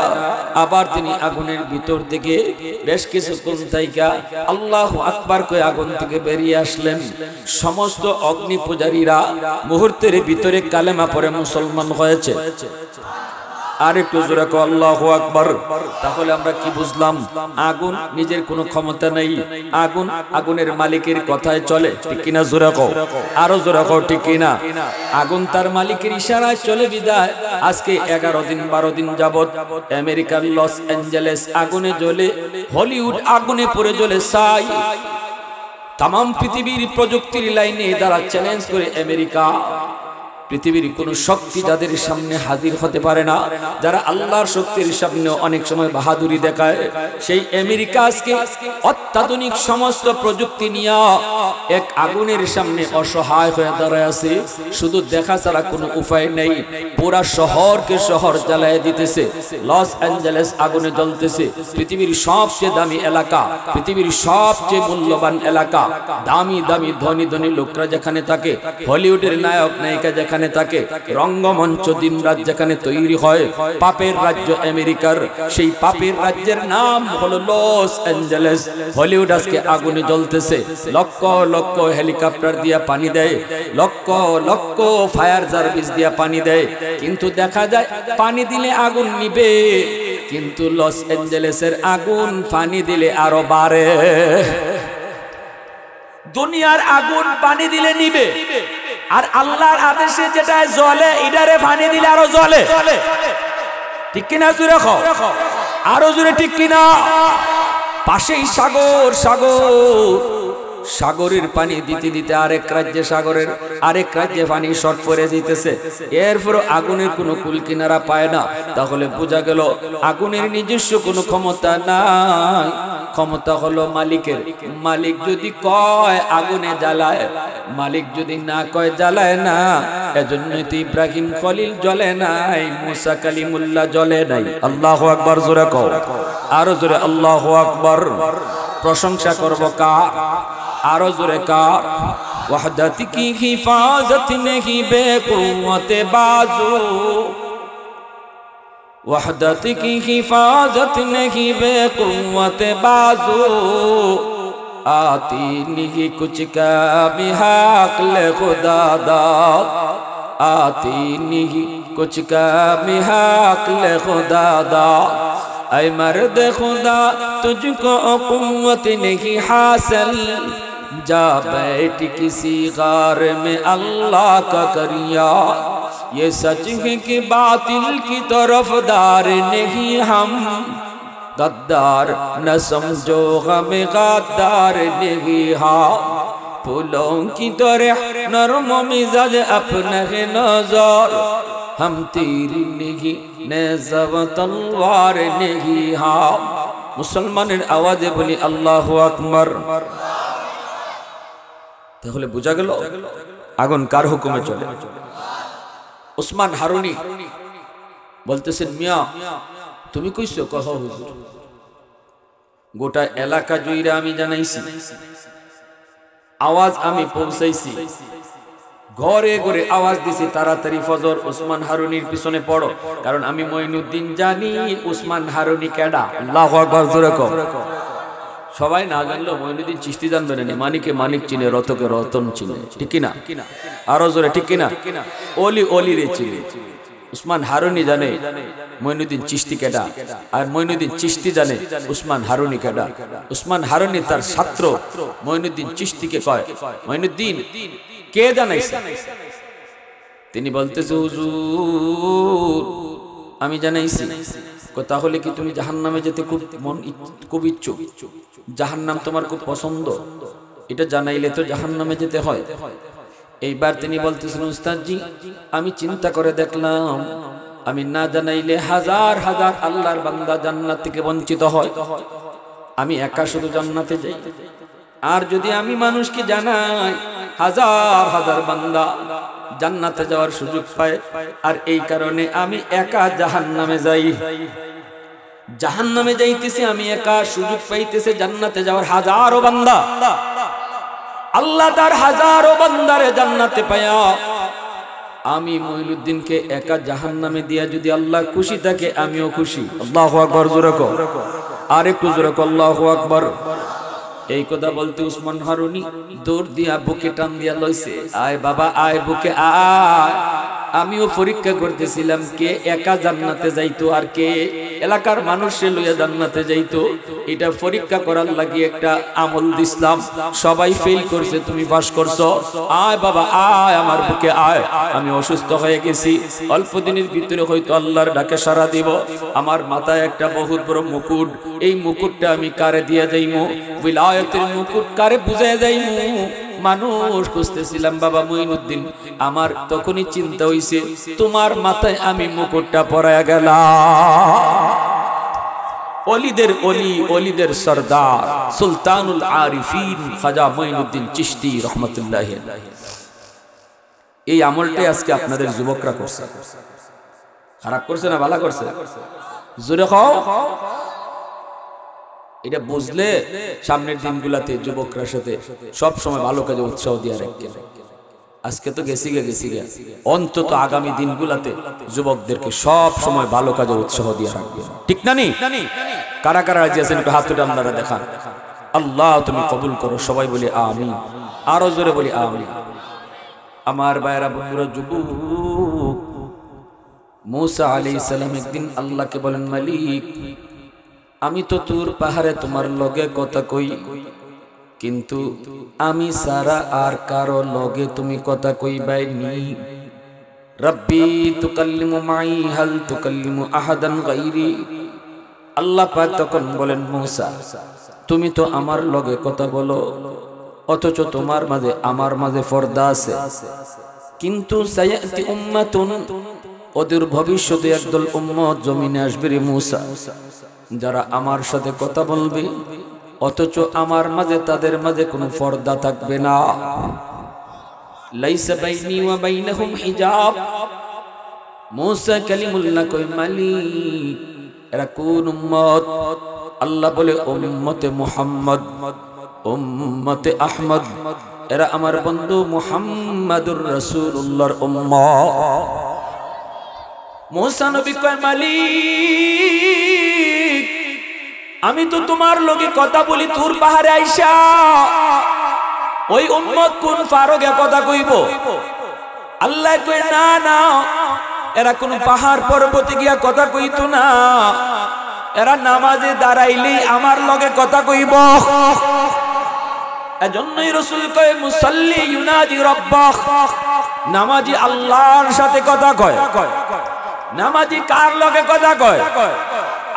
আবার তিনি আগুনের ভিতর থেকে বেশ কিছুক্ষণ থাইকা আল্লাহু আকবার কয়ে আগুন থেকে বেরিয়ে আসলেন। সমস্ত অগ্নি পূজারীরা মুহূর্তের ভিতরে কালেমা পড়ে মুসলমান হয়েছে। আর একটু জোরে কও আল্লাহু আকবার। তাহলে আমরা কি বুঝলাম? আগুন নিজের কোনো ক্ষমতা নেই, আগুন আগুনের মালিকের কথায় চলে, ঠিক কিনা? জোরে কও, আরো জোরে কও, ঠিক কিনা? আগুন তার মালিকের ইশারায় চলে বিদায় আজকে 11 দিন 12 দিন যাবত আমেরিকার লস অ্যাঞ্জেলেস আগুনে জ্বলে, হলিউড আগুনে পড়ে জ্বলে ছাই। তাম পৃথিবীর প্রযুক্তির লাইনে তারা চ্যালেঞ্জ করে আমেরিকা, পৃথিবীর কোন শক্তি যাদের সামনে হাজির হতে পারে না, যারা আল্লাহর শক্তির সামনে অনেক সময় বাহাদুরি দেখায়, সেই আমেরিকা আজকে অত্যাধুনিক সমস্ত প্রযুক্তি নিয়ে এক আগুনের সামনে অসহায় হয়ে দাঁড়ায় আছে। শুধু দেখা ছাড়া কোনো উপায় নেই। পুরা শহরকে শহর জ্বালায় দিতেছে। লস অ্যাঞ্জেলেস আগুনে জ্বলতেছে। পৃথিবীর সবচেয়ে দামি এলাকা, পৃথিবীর সবচেয়ে মূল্যবান এলাকা, দামি দামি ধনী ধনী লোকরা যেখানে থাকে, হলিউডের নায়ক নায়িকা যেখানে থাকে, রঙ্গমঞ্চ দিনরাত যেখানে তৈরি হয়, পাপের রাজ্য আমেরিকার, সেই পাপের রাজ্যের নাম হলো লস অ্যাঞ্জেলেস। হলিউড আজকে আগুনে জ্বলতেছে। লক্ষ লক্ষ হেলিকপ্টার দিয়ে পানি দেয়, লক্ষ লক্ষ ফায়ার সার্ভিস দিয়ে পানি দেয়, কিন্তু দেখা যায় পানি দিলে আগুন নিবে, কিন্তু লস অ্যাঞ্জেলেসের আগুন পানি দিলে আরো বাড়ে। দুনিয়ার আগুন পানি দিলে নিবে, আর আল্লাহর আদেশে যেটা জ্বলে এটারে পানি দিলে আরো জ্বলে, ঠিক কিনা? জোরে কও, আরো জোরে, ঠিক কিনা? পাশেই সাগর, সাগর, সাগরের পানি দিতে দিতে আরেক রাজ্যে, সাগরের আরেক রাজ্যে পানি শর্ট পড়ে যেতেছে। এরপর আগুনের কোনো কুল কিনারা পায় না। তাহলে বোঝা গেল আগুনের নিজস্ব কোনো ক্ষমতা নাই, ক্ষমতা হলো মালিকের। মালিক যদি কয় আগুনে জ্বালায়, মালিক যদি না কয় জ্বালায় না। এজন্যই তো ইব্রাহিম খলিল জ্বলে নাই, মুসা কালিমুল্লাহ জ্বলে নাই। আল্লাহু আকবার, জোরে কও, আরো জোরে আল্লাহু আকবার। প্রশংসা করব কার? আরো জোরে কার? ওয়াহদাত কি হিফাজত নেহি বেকুওয়াত বাজু, वहदत की हिफाजत नहीं बेकुव्वत बाजू, आती नहीं कुछ कमी हक़ खुदा दाद, आती नहीं कुछ कमी हक़ खुदा दाद। ऐ मर्द खुदा तुझको कुव्वत नहीं हासिल, जा बैठ किसी गार में अल्लाह का करिया। ये सच है कि बातिल की तरफदार नहीं हम, गद्दार न समझो हमें गद्दार नहीं हाँ। फूलों की तरह नरम मिजाज अपना है नजर, हम तीर नहीं नेज़ा तलवार नहीं हाँ। मुसलमाনের আওয়াজে বলি আল্লাহু আকবার। তাহলে বোঝা গেল আগুন কার হুকুমে চলে। উসমান হারুনি বলতেছেন, মিয়া তুমি কইছো? কহ হুজুর, গোটা এলাকা জুইরা আমি জানাইছি, আওয়াজ আমি পৌঁছাইছি, ঘরে ঘরে আওয়াজ দিছি তাড়াতাড়ি ফজর উসমান হারুনির পিছনে পড়ো, কারণ আমি মঈনুদ্দিন জানি উসমান হারুনি কেডা। আল্লাহু আকবার, জোরে কও। সবাই না জানলো মঈনুদ্দিন চিশতি জানবেন না, মানিকে মানিক চিনে, রতকে রতন চিনে, ঠিক কিনা? আরো জোরে, ঠিক কিনা? ওলি ওলি রে চিনে। উসমান হারুনি জানে মঈনুদ্দিন চিশতি কেডা, আর মঈনুদ্দিন চিশতি জানে উসমান হারুনি কেডা। উসমান হারুনি তার ছাত্র মঈনুদ্দিন চিশতিকে কয়, মঈনুদ্দিন কে জানাইছে? তিনি বলতেছে, হুজুর আমি জানাইছি। তাহলে কি তুমি জাহান্নামে যেতে খুব ইচ্ছুক? জাহান্নাম তোমার খুব পছন্দ? এটা জানাইলে তো জাহান্নামে যেতে হয়। এইবার তিনি বলতেছেন, উস্তাদজি আমি চিন্তা করে দেখলাম, আমি না জানাইলে হাজার হাজার আল্লাহর বান্দা জান্নাত থেকে বঞ্চিত হয়, আমি একা শুধু জান্নাতে যাই। আর যদি আমি মানুষকে জানাই, হাজার হাজার বান্দা জান্নাতে যাওয়ার সুযোগ পায়। আর এই কারণে আমি একা জাহান্নামে যাই। জাহান্নামে যাইতেছি আমি একা, সুযোগ পাইতেছে জান্নাতে যাওয়ার হাজারো বান্দা। আল্লাহ তার হাজারো বান্দারে জান্নাতে পায়া আমি মঈনুদ্দিনকে একা জাহান্নামে দিয়া যদি আল্লাহ খুশি থাকে, আমিও খুশি। আল্লাহু আকবার, জোরে কও, আর একটু জোরে কও আল্লাহু আকবার। এই কথা বলতে উসমান হারুনি দৌড় দিয়া বুকে টান দিয়া লইছে, আয় বাবা আয়, বুকে আয়, আমিও পরীক্ষা করতেছিলাম কে একা জান্নাতে যাইতো আর কে এলাকার মানুষে লইয়া জান্নাতে যাইতো। এটা পরীক্ষা করার লাগি একটা আমল দিছিলাম, সবাই ফেল করছে, তুমি পাস করছো। আয় বাবা আয়, আমার বুকে আয়। আমি অসুস্থ হয়ে গেছি, অল্প দিনের ভিতরে হয়তো আল্লাহর ডাকে সাড়া দিব। আমার মাথায় একটা বহুত বড় মুকুট, এই মুকুটটা আমি কারে দিয়ে যাইমু? বিলায়তের মুকুট কারে বুঝাই যাইমু? মানুষ খুঁজতেছিলাম বাবা মুইনুদ্দিন। আমার তখনই চিন্তা হইছে তোমার মাথায় আমি মুকুটটা পরায়া গেলাম। অলিদের অলি, অলিদের সরদার, সুলতানুল আরিফিন খাজা মুইনুদ্দিন চিশতি রহমতুল্লাহ। এই আমলটাই আজকে আপনাদের যুবকরা করছে। খারাপ করছে না ভালো করছে? জোরে খাও। এটা বুঝলে সামনের দিনগুলাতে যুবকরা সাথে সব সময় ভালো কাজে উৎসাহ দিয়ে রাখবে। আজকে তো গেছি গে, অন্তত আগামী দিনগুলাতে যুবকদেরকে সব সময় ভালো কাজে উৎসাহ দিয়ে রাখবে, ঠিক না? নি কারা কারা রাজি আছেন একটু হাত তুলে আপনারা দেখান। আল্লাহ তুমি কবুল করো, সবাই বলি আমিন, আরো জোরে বলি আমিন। আমার ভাইরা বন্ধুরা, যুবক মূসা আলাইহিস সালাম একদিন আল্লাহকে বলেন, মালিক আমি তো তুর পাহাড়ে তোমার লগে কথা কই, কিন্তু আমি সারা আর কারো লগে তুমি কথা কইবাই নি। রব্বি তুকাল্লিমু মাই হাল তুকাল্লিমু আহাদান গায়রি। আল্লাহ পাক তখন বলেন, মূসা তুমি তো আমার লগে কথা বলো, অথচ তোমার মাঝে আমার মাঝে পর্দা আছে। কিন্তু সায়াতি উম্মাতুন, ওদের ভবিষ্যতে একদল উম্মত জমিনে আসবে রে মূসা, যারা আমার সাথে কথা বলবে অথচ আমার মাঝে তাদের মাঝে কোনো পর্দা থাকবে না। লাইসা বাইনি ওয়া বাইনাহুম হিজাব। মূসা কালিমুল্লাহ কই, মালিক এরা কোন উম্মত? আল্লাহ বলে, উম্মতে মুহাম্মদ, উম্মতে আহমদ, এরা আমার বন্ধু মুহাম্মাদুর রাসূলুল্লাহর উম্মত। মূসা নবী কয়, মালিক আমি তো তোমার লগে কথা বলি তুর পাহাড়ে আইসা, ওই উম্মত কোন ফারগে কথা কইব? আল্লাহ কয়, না না, এরা কোন পাহাড় পর্বতে গিয়া কথা কইতো না, এরা নামাজে দাঁড়াইলেই আমার লগে কথা কইব। এজন্যই রাসূল কয়, মুসাল্লি ইউনাদি রাব্বাহ, নামাজি আল্লাহর সাথে কথা কয়। নামাজি কার লগে কথা কয়?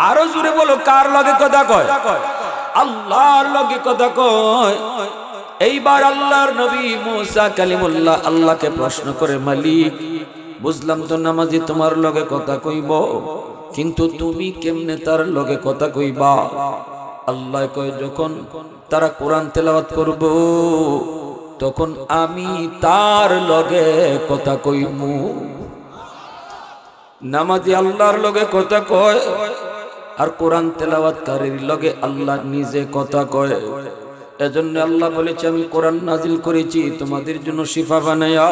আরো জোরে বলো, কার লগে কথা কয়? আল্লাহর লগে কথা কয়। এইবার আল্লাহর নবী মূসা কালিমুল্লাহ আল্লাহকে প্রশ্ন করে, মালিক বুঝলাম তো নামাজি তোমার লগে কথা কইব, কিন্তু তুমি কেমনে তার লগে কথা কইবা? আল্লাহ কয়, যখন তারা কোরআন তেলাওয়াত করব তখন আমি তার লগে কথা কইমু। নামাজি আল্লাহর লগে কথা কয়, আর কোরআন তেলাওয়াতকারীর লগে আল্লাহ নিজে কথা কয়। এজন্য আল্লাহ বলেছে, আমি কোরআন নাজিল করেছি তোমাদের জন্য শিফা বানাইয়া,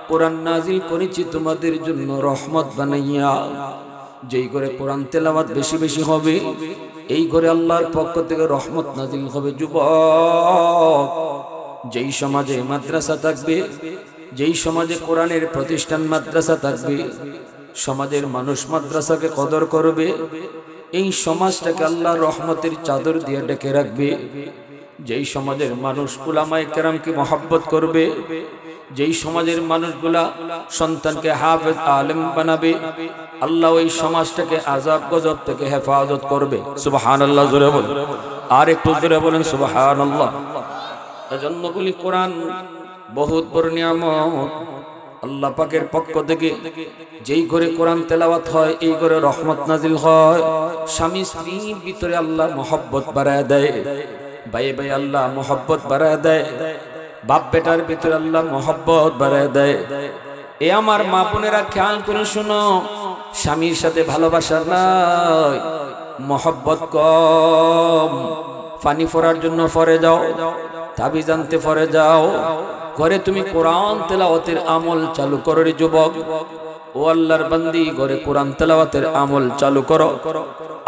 কোরআন নাজিল করেছি তোমাদের জন্য রহমত বানাইয়া। যেই করে কোরআন তেলাওয়াত বেশি বেশি হবে, এই করে আল্লাহর পক্ষ থেকে রহমত নাজিল হবে। যুবক, যেই সমাজে মাদ্রাসা থাকবে, যেই সমাজে কোরআনের প্রতিষ্ঠান মাদ্রাসা থাকবে, সমাজের মানুষ মাদ্রাসাকে কদর করবে, এই সমাজটাকে আল্লাহর রহমতের চাদর দিয়ে ঢেকে রাখবে। যেই সমাজের মানুষ উলামায়ে কেরামকে মহব্বত করবে, যেই সমাজের মানুষগুলা সন্তানকে হাফেজ আলেম বানাবে, আল্লাহ ওই সমাজটাকে আযাব গজব থেকে হেফাজত করবে। সুবহানাল্লাহ, জোরে বলেন, আর একটু জোরে বলেন সুবহানাল্লাহ। এজন্য বলি, কোরআন বহুত বড় নিয়ামত। আল্লাহ পাকের পক্ষ থেকে যেই ঘরে কোরআন তেলাওয়াত হয়, এই ঘরে রহমত নাজিল হয়। স্বামী স্ত্রীর ভিতরে আল্লাহ মহব্বত বাড়ায় দেয়, ভাই ভাই আল্লাহ মহব্বত বাড়ায় দেয়, বাপ বেটার ভিতরে আল্লাহ মহব্বত বাড়ায় দেয়। এ আমার মা বোনেরা খেয়াল করে শোনো, স্বামীর সাথে ভালোবাসা নাই, মহব্বত কম। পানি ফোরার জন্য ফরে যাও, তাবিজ আনতে ফরে যাও, ঘরে তুমি কোরআন তেলাওয়াতের আমল চালু করো রে যুবক। ও আল্লাহর বান্দি, ঘরে কোরআন তেলাওয়াতের আমল চালু করো।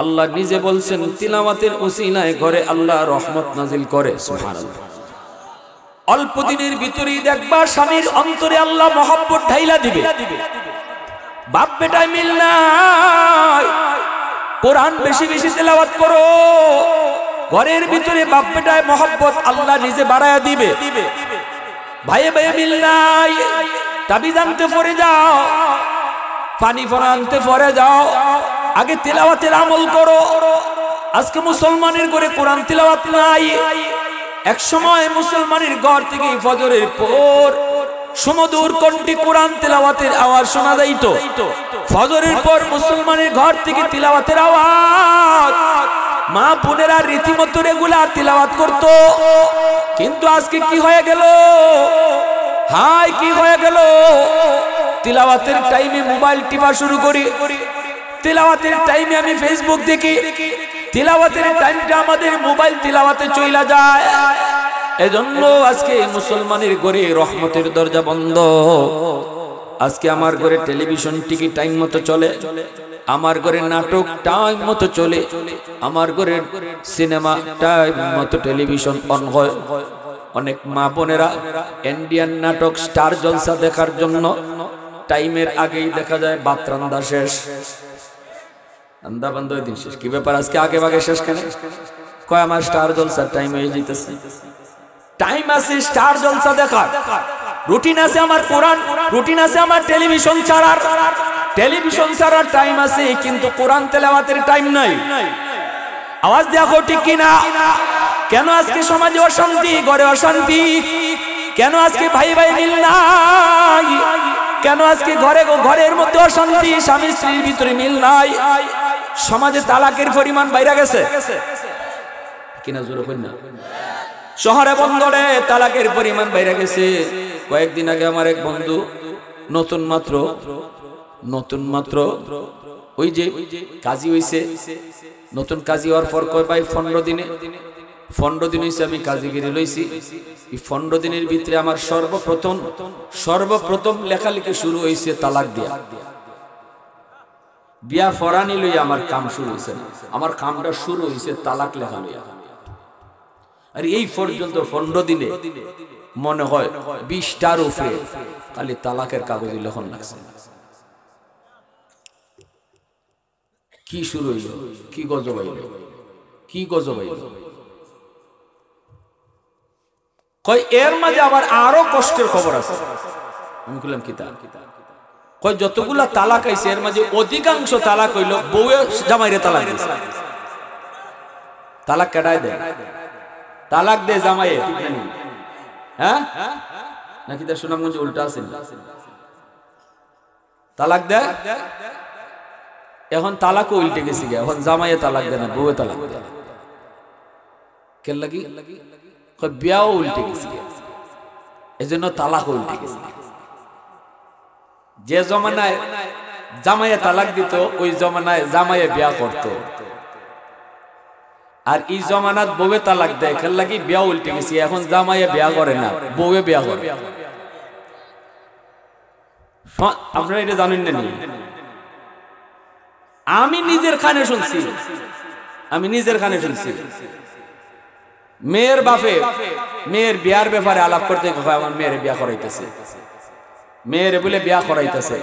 আল্লাহ নিজে বলছেন, তিলাওয়াতের উসিলায় ঘরে আল্লাহ রহমত নাজিল করে। সুবহানাল্লাহ। অল্প দিনের ভিতরেই দেখবা স্বামীর অন্তরে আল্লাহ মহব্বত ঢাইলা দিবে। বাপ বেটায় মিল নাই, কোরআন বেশি বেশি তেলাওয়াত করো, ঘরের ভিতরে বাপ বেটায় মহব্বত আল্লাহ নিজে বাড়ায়া দিবে। ভাইয়ে ভাইয়ে মিল নাই, তাবিজ আনতে পরে যাও, পানি ফোনা আনতে পরে যাও, আগে তেলাওয়াতের আমল করো। আজকে মুসলমানের ঘরে কোরআন তেলাওয়াত নাই। এক সময় মুসলমানের ঘর থেকে ফজরের পর সুমধুর কণ্ঠে কোরআন তেলাওয়াতের আওয়াজ শোনা যাইত। ফজরের পর মুসলমানের ঘর থেকে তেলাওয়াতের আওয়াজ, মা বোনেরা রীতিমতো রেগুলার তেলাওয়াত করত। কিন্তু আজকে কি হয়ে গেল? হাই কি হয়ে গেল? তেলাওয়াতের টাইমে মোবাইল টিপা শুরু করি, তেলাওয়াতের টাইমে আমি ফেসবুক দেখি, তেলাওয়াতের টাইমটা আমাদের মোবাইল তেলাওয়াতে চইলা যায়। এজন্য আজকে মুসলমানের ঘরে রহমতের দরজা বন্ধ। আজকে আমার ঘরে টেলিভিশন টিভি টাইম মতো চলে, আমার ঘরে নাটক টাইম মতো চলে, আমার ঘরে সিনেমা টাইম মতো টেলিভিশন অন হয়। অনেক মা বোনেরা ইন্ডিয়ান নাটক স্টার জলসা দেখার জন্য টাইমের আগেই দেখা যায় ভাত রান্না শেষ, রান্না বন্ধ হয়ে দিন শেষ। কি ব্যাপার আজকে আগে ভাগে শেষ কেন? কয় আমার স্টার জলসার টাইম হয়ে যেতেছে। টাইম আছে স্টার জলসা দেখার, রুটিন আছে আমার কোরআন, রুটিন আছে আমার টেলিভিশন ছাড়ার, টেলিভিশন ছাড়ার টাইম আছে, কিন্তু কোরআন তেলাওয়াতের টাইম নাই। আওয়াজ দেখো ঠিক কিনা? কেন আজকে সমাজে অশান্তি, ঘরে অশান্তি? কেন আজকে ভাই ভাই মিল নাই? কেন আজকে ঘরের মধ্যে অশান্তি, স্বামী স্ত্রীর ভিতরে মিল নাই? সমাজে তালাকের পরিমাণ বাইরে গেছে কিনা? জোরে কই না? শহরে বন্দরে তালাকের পরিমাণ বাইরে গেছে। কয়েকদিন আগে আমার এক বন্ধু নতুন মাত্র ওই যে কাজী হইছে, নতুন কাজী হওয়ার পর কয় ভাই 15 দিন হইছে আমি কাজীগিরি লইছি। এই 15 দিনের ভিতরে আমার সর্বপ্রথম লেখালেখি শুরু হইছে তালাক দিয়া। বিয়া ফরানি লইয়া আমার কাম শুরু হইছে, আমার কামটা শুরু হইছে তালাক লেখা লইয়া। আর এই পর্যন্ত 15 দিনে মনে হয় 20টার উপরে খালি তালাকের কাগজে লেখন লাগছে। কি শুরু হইল, কি গজব হইল, কি গজব হইল। কই এর মাঝে আবার আরো কষ্টের খবর আছে। আমি বললাম কি তা? কই যতগুলা তালাক আইছে এর মাঝে অধিকাংশ তালাক হইল বউয়ে জামাইরে তালাক দিছে। তালাক কেডায় দেয়? তালাক দে জামাইয়ে, হ্যাঁ নাকি তার সুনামগঞ্জে উল্টা আছে? তালাক দেয়, এখন তালাকও উল্টে গেছে, এখন জামাইয়ে তালাক দেয় না, বউয়ে তালাক দেয়। কেন লাগি? বিয়াও উল্টে গেছে, এজন্য তালাকও উল্টে গেছে। যে জমানায় জামাইয়ে তালাক দিত ওই জমানায় জামাইয়ে বিয়া করত, আর এই জমানাত বউয়ে তালাক দেয়। কেন লাগি? বিয়া উল্টে গেছে, এখন জামাইয়ে বিয়া করে না, বউয়ে বিয়া করে। আপনারা এটা জানেন না? আমি নিজের কানে শুনছি, মেয়ের বাপে মেয়ের বিয়ার ব্যাপারে আলাপ করতে আমার মেয়ের বিয়া করাইতেছে, মেয়ের বলে বিয়া করাইতেছে,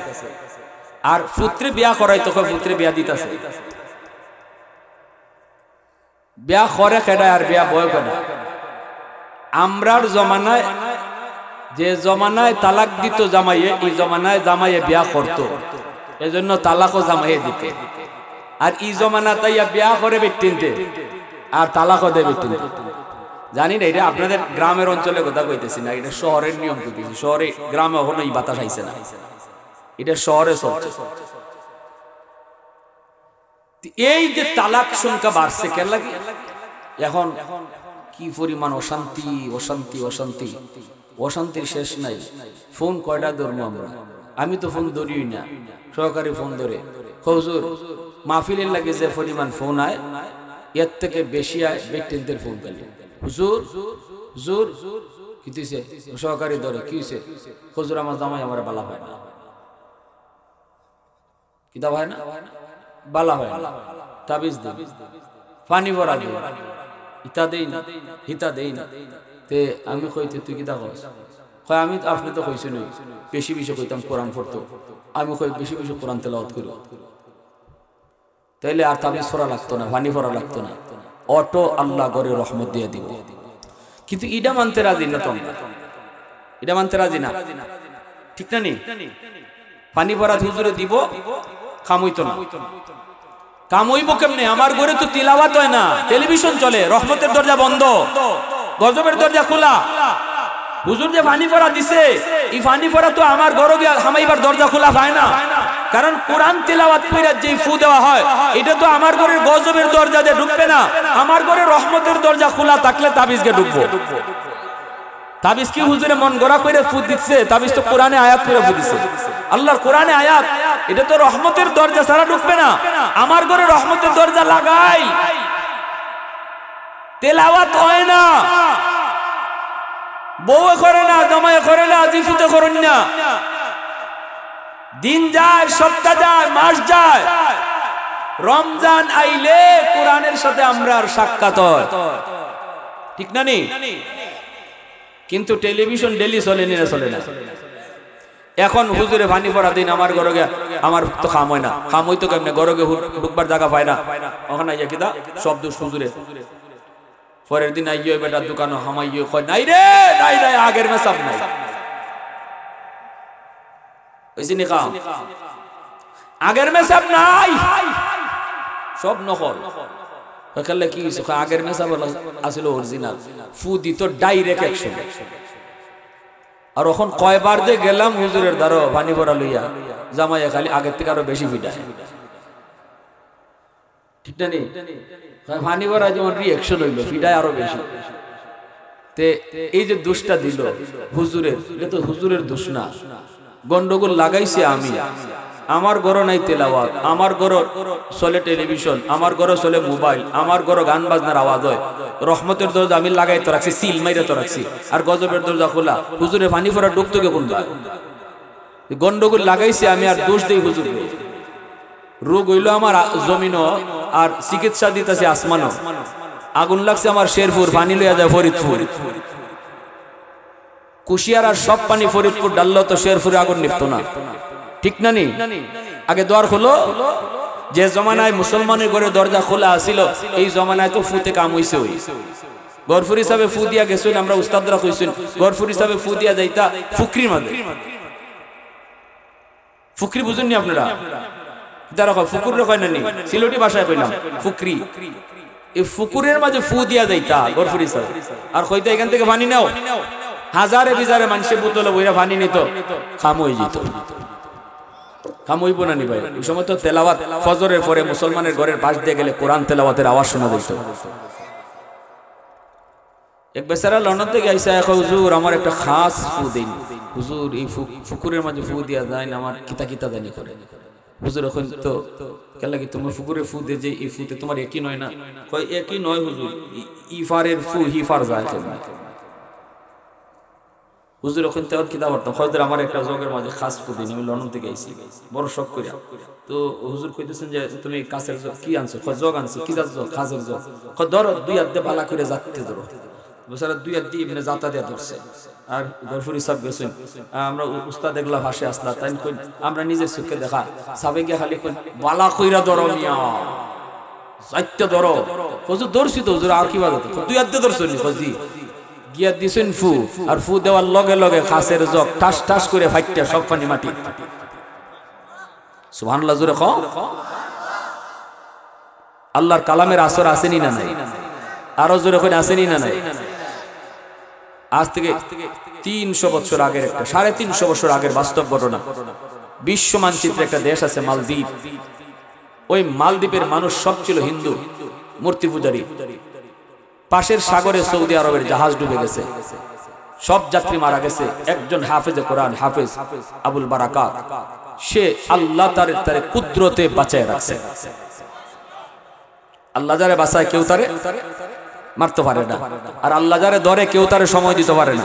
আর পুত্রে বিয়া করাইতে পুত্রে বিয়া দিতেছে। বিয়া করে কেডা আর বিয়া বয় কেডা? আমরার জমানায় যে জমানায় তালাক দিত জামাইয়ে, এই জমানায় জামাইয়ে বিয়া করত, এজন্য তালাকও জামাইয়ে দিতে। আর এই জমানা তাইয়া বিয়া করে ব্যক্তিনতে আর তালাকও দেবে ব্যক্তিনতে। জানি না, এটা আপনাদের গ্রামের অঞ্চলে কথা কইতেছি না, এটা শহরের নিয়ম কইতেছি। শহরে গ্রামে এখনো এই বাতাস আইছে না, এটা শহরে চলছে। এই যে তালাক সংখ্যা বাড়ছে কেন লাগে? এখন কি পরিমাণ অশান্তি অশান্তি অশান্তি, অশান্তির শেষ নাই। ফোন কয়টা ধরবো আমরা? আমি তো ফোন ধরিই না, সহকারী ফোন ধরে। হুজুর মাহফিলের লাগে যে পরিমাণ ফোন আয়, এর থেকে বেশি আয় ব্যক্তিদের ফোন পেলে। হুজুর হুজুর কি দিছে? সহকারী ধরে কি হয়েছে? হুজুর আমার জামাই আমার বালা হয় না। কিতাব হয় না, বালা হয় না, তাবিজ দিন, পানি ভরা দিন, ইতা দেই না, হিতা দেই না, তে আমি কইতে তুই কি দেখস কয় আমি আপনি তো কইছেন বেশি বেশি কইতাম কোরআন পড়তো আমি কই বেশি বেশি কোরআন তেলাওয়াত করি তাইলে আর তাবিজ পড়া লাগতো না পানি পড়া লাগতো না অটো আল্লাহ করে রহমত দিয়ে দিব কিন্তু ইডা মানতে রাজি না তোমরা এটা মানতে রাজি না ঠিক না নি পানি ভরা হুজুরে দিব কাম হইতো না কাম হইব কেমনে আমার ঘরে তো তিলাওয়াত হয় না টেলিভিশন চলে রহমতের দরজা বন্ধ গজবের দরজা খোলা হুজুর যে পানি ভরা দিছে এই পানি ভরা তো আমার ঘরে গিয়া হামাইবার দরজা খোলা হয় না কারণ কোরআন তিলাওয়াত কইরা যে ফু দেওয়া হয় এটা তো আমার ঘরের গজবের দরজা দিয়ে ঢুকবে না আমার ঘরে রহমতের দরজা খোলা থাকলে তাবিজকে ঢুকবো তাবিজ কি হুজুরে মন গড়া কইরা ফু দিচ্ছে তাবিজ তো কোরআনে আয়াত কইরা ফু দিছে আল্লাহর কোরআনে আয়াত এটা তো রহমতের দরজা ছাড়া ঢুকবে না আমার ঘরে রহমতের দরজা লাগাই তেলাওয়াত হয় না বউ করে না জামাই করে না জিফুতে করেন না দিন যায় সপ্তাহ যায় মাস যায় রমজান আইলে কোরআনের সাথে আমরা আর সাক্ষাৎ হয় ঠিক না নি কিন্তু টেলিভিশন ডেলি চলে না চলে না এখন হুজুরে পানি পড়া দিন আমার ঘরে গিয়া আমার তো খাম হয় না খাম হইতো কেমনে ঘরে গিয়ে ঢুকবার জায়গা পায় না ওখানে আইয়া কিদা সব দোষ হুজুরে পরের দিন আইয়ে বেটার দোকানে হামাইয়ে কয় নাই রে নাই নাই আগের মেসাব নাই ওইসি নি খাম আগের মেসাব নাই সব নকল ওখানে কি হইছে আগের মেসাব আসলে অরিজিনাল ফু দিত ডাইরেক্ট অ্যাকশন আর এখন কয়বার যে গেলাম হুজুরের দ্বারা পানি ভরা লইয়া জামাইয়া খালি আগের থেকে আরো বেশি ফিটায় ঠিক না নি পানি ভরা যেমন রিঅ্যাকশন হইলো ফিটায় আরো বেশি তে এই যে দোষটা দিল হুজুরের এটা তো হুজুরের দোষ না গন্ডগোল লাগাইছে আমি আমার ঘরে নাই তেলাওয়াত আমার ঘরে চলে টেলিভিশন আমার ঘরে চলে মোবাইল আমার ঘরে গান বাজনার আওয়াজ হয় রহমতের দরজা আমি লাগাই তো রাখছি সিল মাইরা তো রাখছি আর গজবের দরজা খোলা হুজুরে পানি ভরা ঢুকতো কে কোন গন্ডগোল লাগাইছে আমি আর দোষ দেই হুজুর রোগ হইলো আমার জমিনও আর চিকিৎসা দিতেছে আসমানও আগুন লাগছে আমার শেরপুর পানি লইয়া যায় ফরিদপুর কুশিয়ার আর সব পানি ফরিদপুর ডাললো তো শেরপুরে আগুন নিভতো না ঠিক না নি আগে দ্বার হলো যে জমানায় মুসলমানের ঘরে দরজা খোলা আছিল এই জমানায় তো ফুতে কাম হইছে ওই গরফুর হিসাবে ফু দিয়া গেছেন আমরা উস্তাদরা কইছেন গরফুর হিসাবে ফু দিয়া যাইতা ফুকরির মাঝে ফুকরি বুঝেন নি আপনারা যারা ফুকুর কয় না নি সিলেটি ভাষায় কইলাম ফুকরি এই ফুকুরের মাঝে ফু দিয়া যাইতা গরফুর হিসাবে আর কইতা এখান থেকে পানি নাও হাজারে বিজারে মানুষের বোতলে বইরা পানি নিত খাম হয়ে যেত কাম হইব না নি ভাই ওই সময় তো তেলাওয়াত ফজরের পরে মুসলমানের ঘরের পাশ দিয়ে গেলে কোরআন তেলাওয়াতের আওয়াজ শোনা যেত এক বেচারা লন্ডন থেকে আইসা হুজুর আমার একটা খাস ফু দিন হুজুর এই ফুকুরের মাঝে ফু দিয়া যায় না আমার কিতা কিতা জানি করে হুজুর এখন তো কেলা কি তোমার ফুকুরে ফু দিয়ে যে এই ফুতে তোমার একই নয় না কয় একই নয় হুজুর ইফারের ফু হিফার যায় হুজুর ওখান থেকে কিতাব পড়তাম হয়তো আমার একটা জগের মাঝে খাস দিন আমি লন্ডন থেকে আইসি বড় শখ করি তো হুজুর কইতেছেন যে তুমি কাছের জগ কি আনছো জগ আনছি কি যাচ্ছ খাসের জগ ধরো দুই হাত দিয়ে বালা করে যাতে ধরো বেচারা দুই হাত দিয়ে এমনি যাতা দিয়া ধরছে আর গরফুরি সাহেব গেছেন আমরা উস্তাদ দেখলা ভাসে আসলা তাই কই আমরা নিজের চোখে দেখা সাবে গিয়া খালি কই বালা কইরা ধরো মিয়া যাইতে ধরো হুজুর ধরছি তো হুজুর আর কি বাদ দুই হাত দিয়ে ধরছো নি খজি গিয়া দিছেন ফু আর ফু দেওয়ার লগে লগে খাসের জগ ঠাস ঠাস করে ফাইটটা সব পানি মাটি সুবহানাল্লাহ জোরে কও আল্লাহর কালামের আসর আসেনি না নাই আরো জোরে কই আসেনি না নাই আজ থেকে 300 বছর আগের একটা 350 বছর আগের বাস্তব ঘটনা বিশ্ব মানচিত্রে একটা দেশ আছে মালদ্বীপ ওই মালদ্বীপের মানুষ সব ছিল হিন্দু মূর্তি পূজারী পাশের সাগরে সৌদি আরবের জাহাজ ডুবে গেছে সব যাত্রী মারা গেছে একজন হাফেজে কোরআন হাফেজ আবুল বারাকাত সে আল্লাহ তারে কুদরতে বাঁচায় রাখছে আল্লাহ যারে বাঁচায় কেউ তারে মারতে পারে না আর আল্লাহ যারে ধরে কেউ তারে সময় দিতে পারে না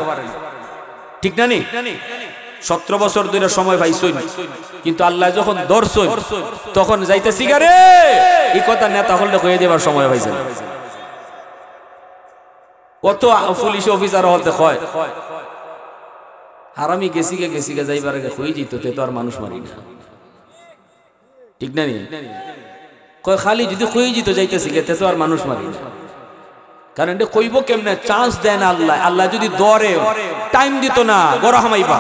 ঠিক না নি 17 বছর ধরে সময় পাইছই কিন্তু আল্লাহ যখন ধরছই তখন যাইতেছি গারে এই কথা নেতা হলে কইয়ে দেবার সময় পাইছে কত পুলিশ অফিসার হতে হয় হারামি গেছি গে যাইবার আগে হয়ে যেত তে তো আর মানুষ মারি না, ঠিক না? কয় খালি যদি হয়ে যেত যাইতেছি গে তে তো আর মানুষ মারি না। কারণ এটা কইব কেমনে? চান্স দেন আল্লাহ। আল্লাহ যদি দরে টাইম দিত না গড় হামাইবা,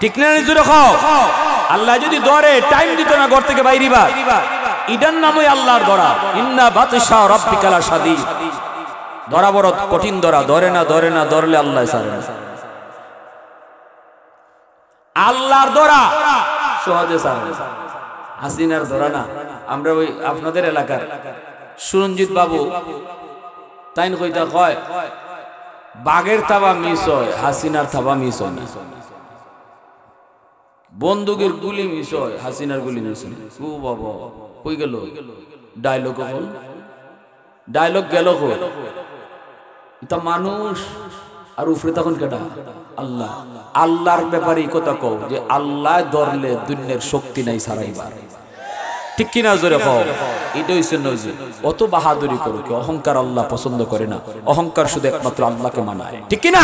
ঠিক না? জোরে খাও। আল্লাহ যদি দরে টাইম দিত না ঘর থেকে বাইরিবা, ইদার নামই আল্লাহর ধরা। ইন্না বাতশা রাব্বিকা লাশাদীদ। ধরা বড় কঠিন ধরা, ধরে না ধরলে আল্লাহ ছাড়ে না। আল্লাহর ধরা সহজে ছাড়ে না, হাসিনার ধরা না। আমরা ওই আপনাদের এলাকার সুরঞ্জিত বাবু তাইন কইতা কয় বাঘের থাবা মিস হয়, হাসিনার থাবা মিস হয় না। বন্দুকের গুলি মিস হয়, হাসিনার গুলি মিস হয়। ও বাবা কই গেল ডায়লগ? ডায়লগ গেল কই? এটা মানুষ আর উপরে তখন কেটা? আল্লাহ। আল্লাহর ব্যাপারে এই কথা কও যে আল্লাহ ধরলে দুনিয়ার শক্তি নাই ছাড়াইবার, ঠিক কিনা? জোরে কও। এটা হইছে নজির। অত বাহাদুরি করো কি? অহংকার আল্লাহ পছন্দ করে না। অহংকার শুধু একমাত্র আল্লাহকে মানায়, ঠিক কিনা?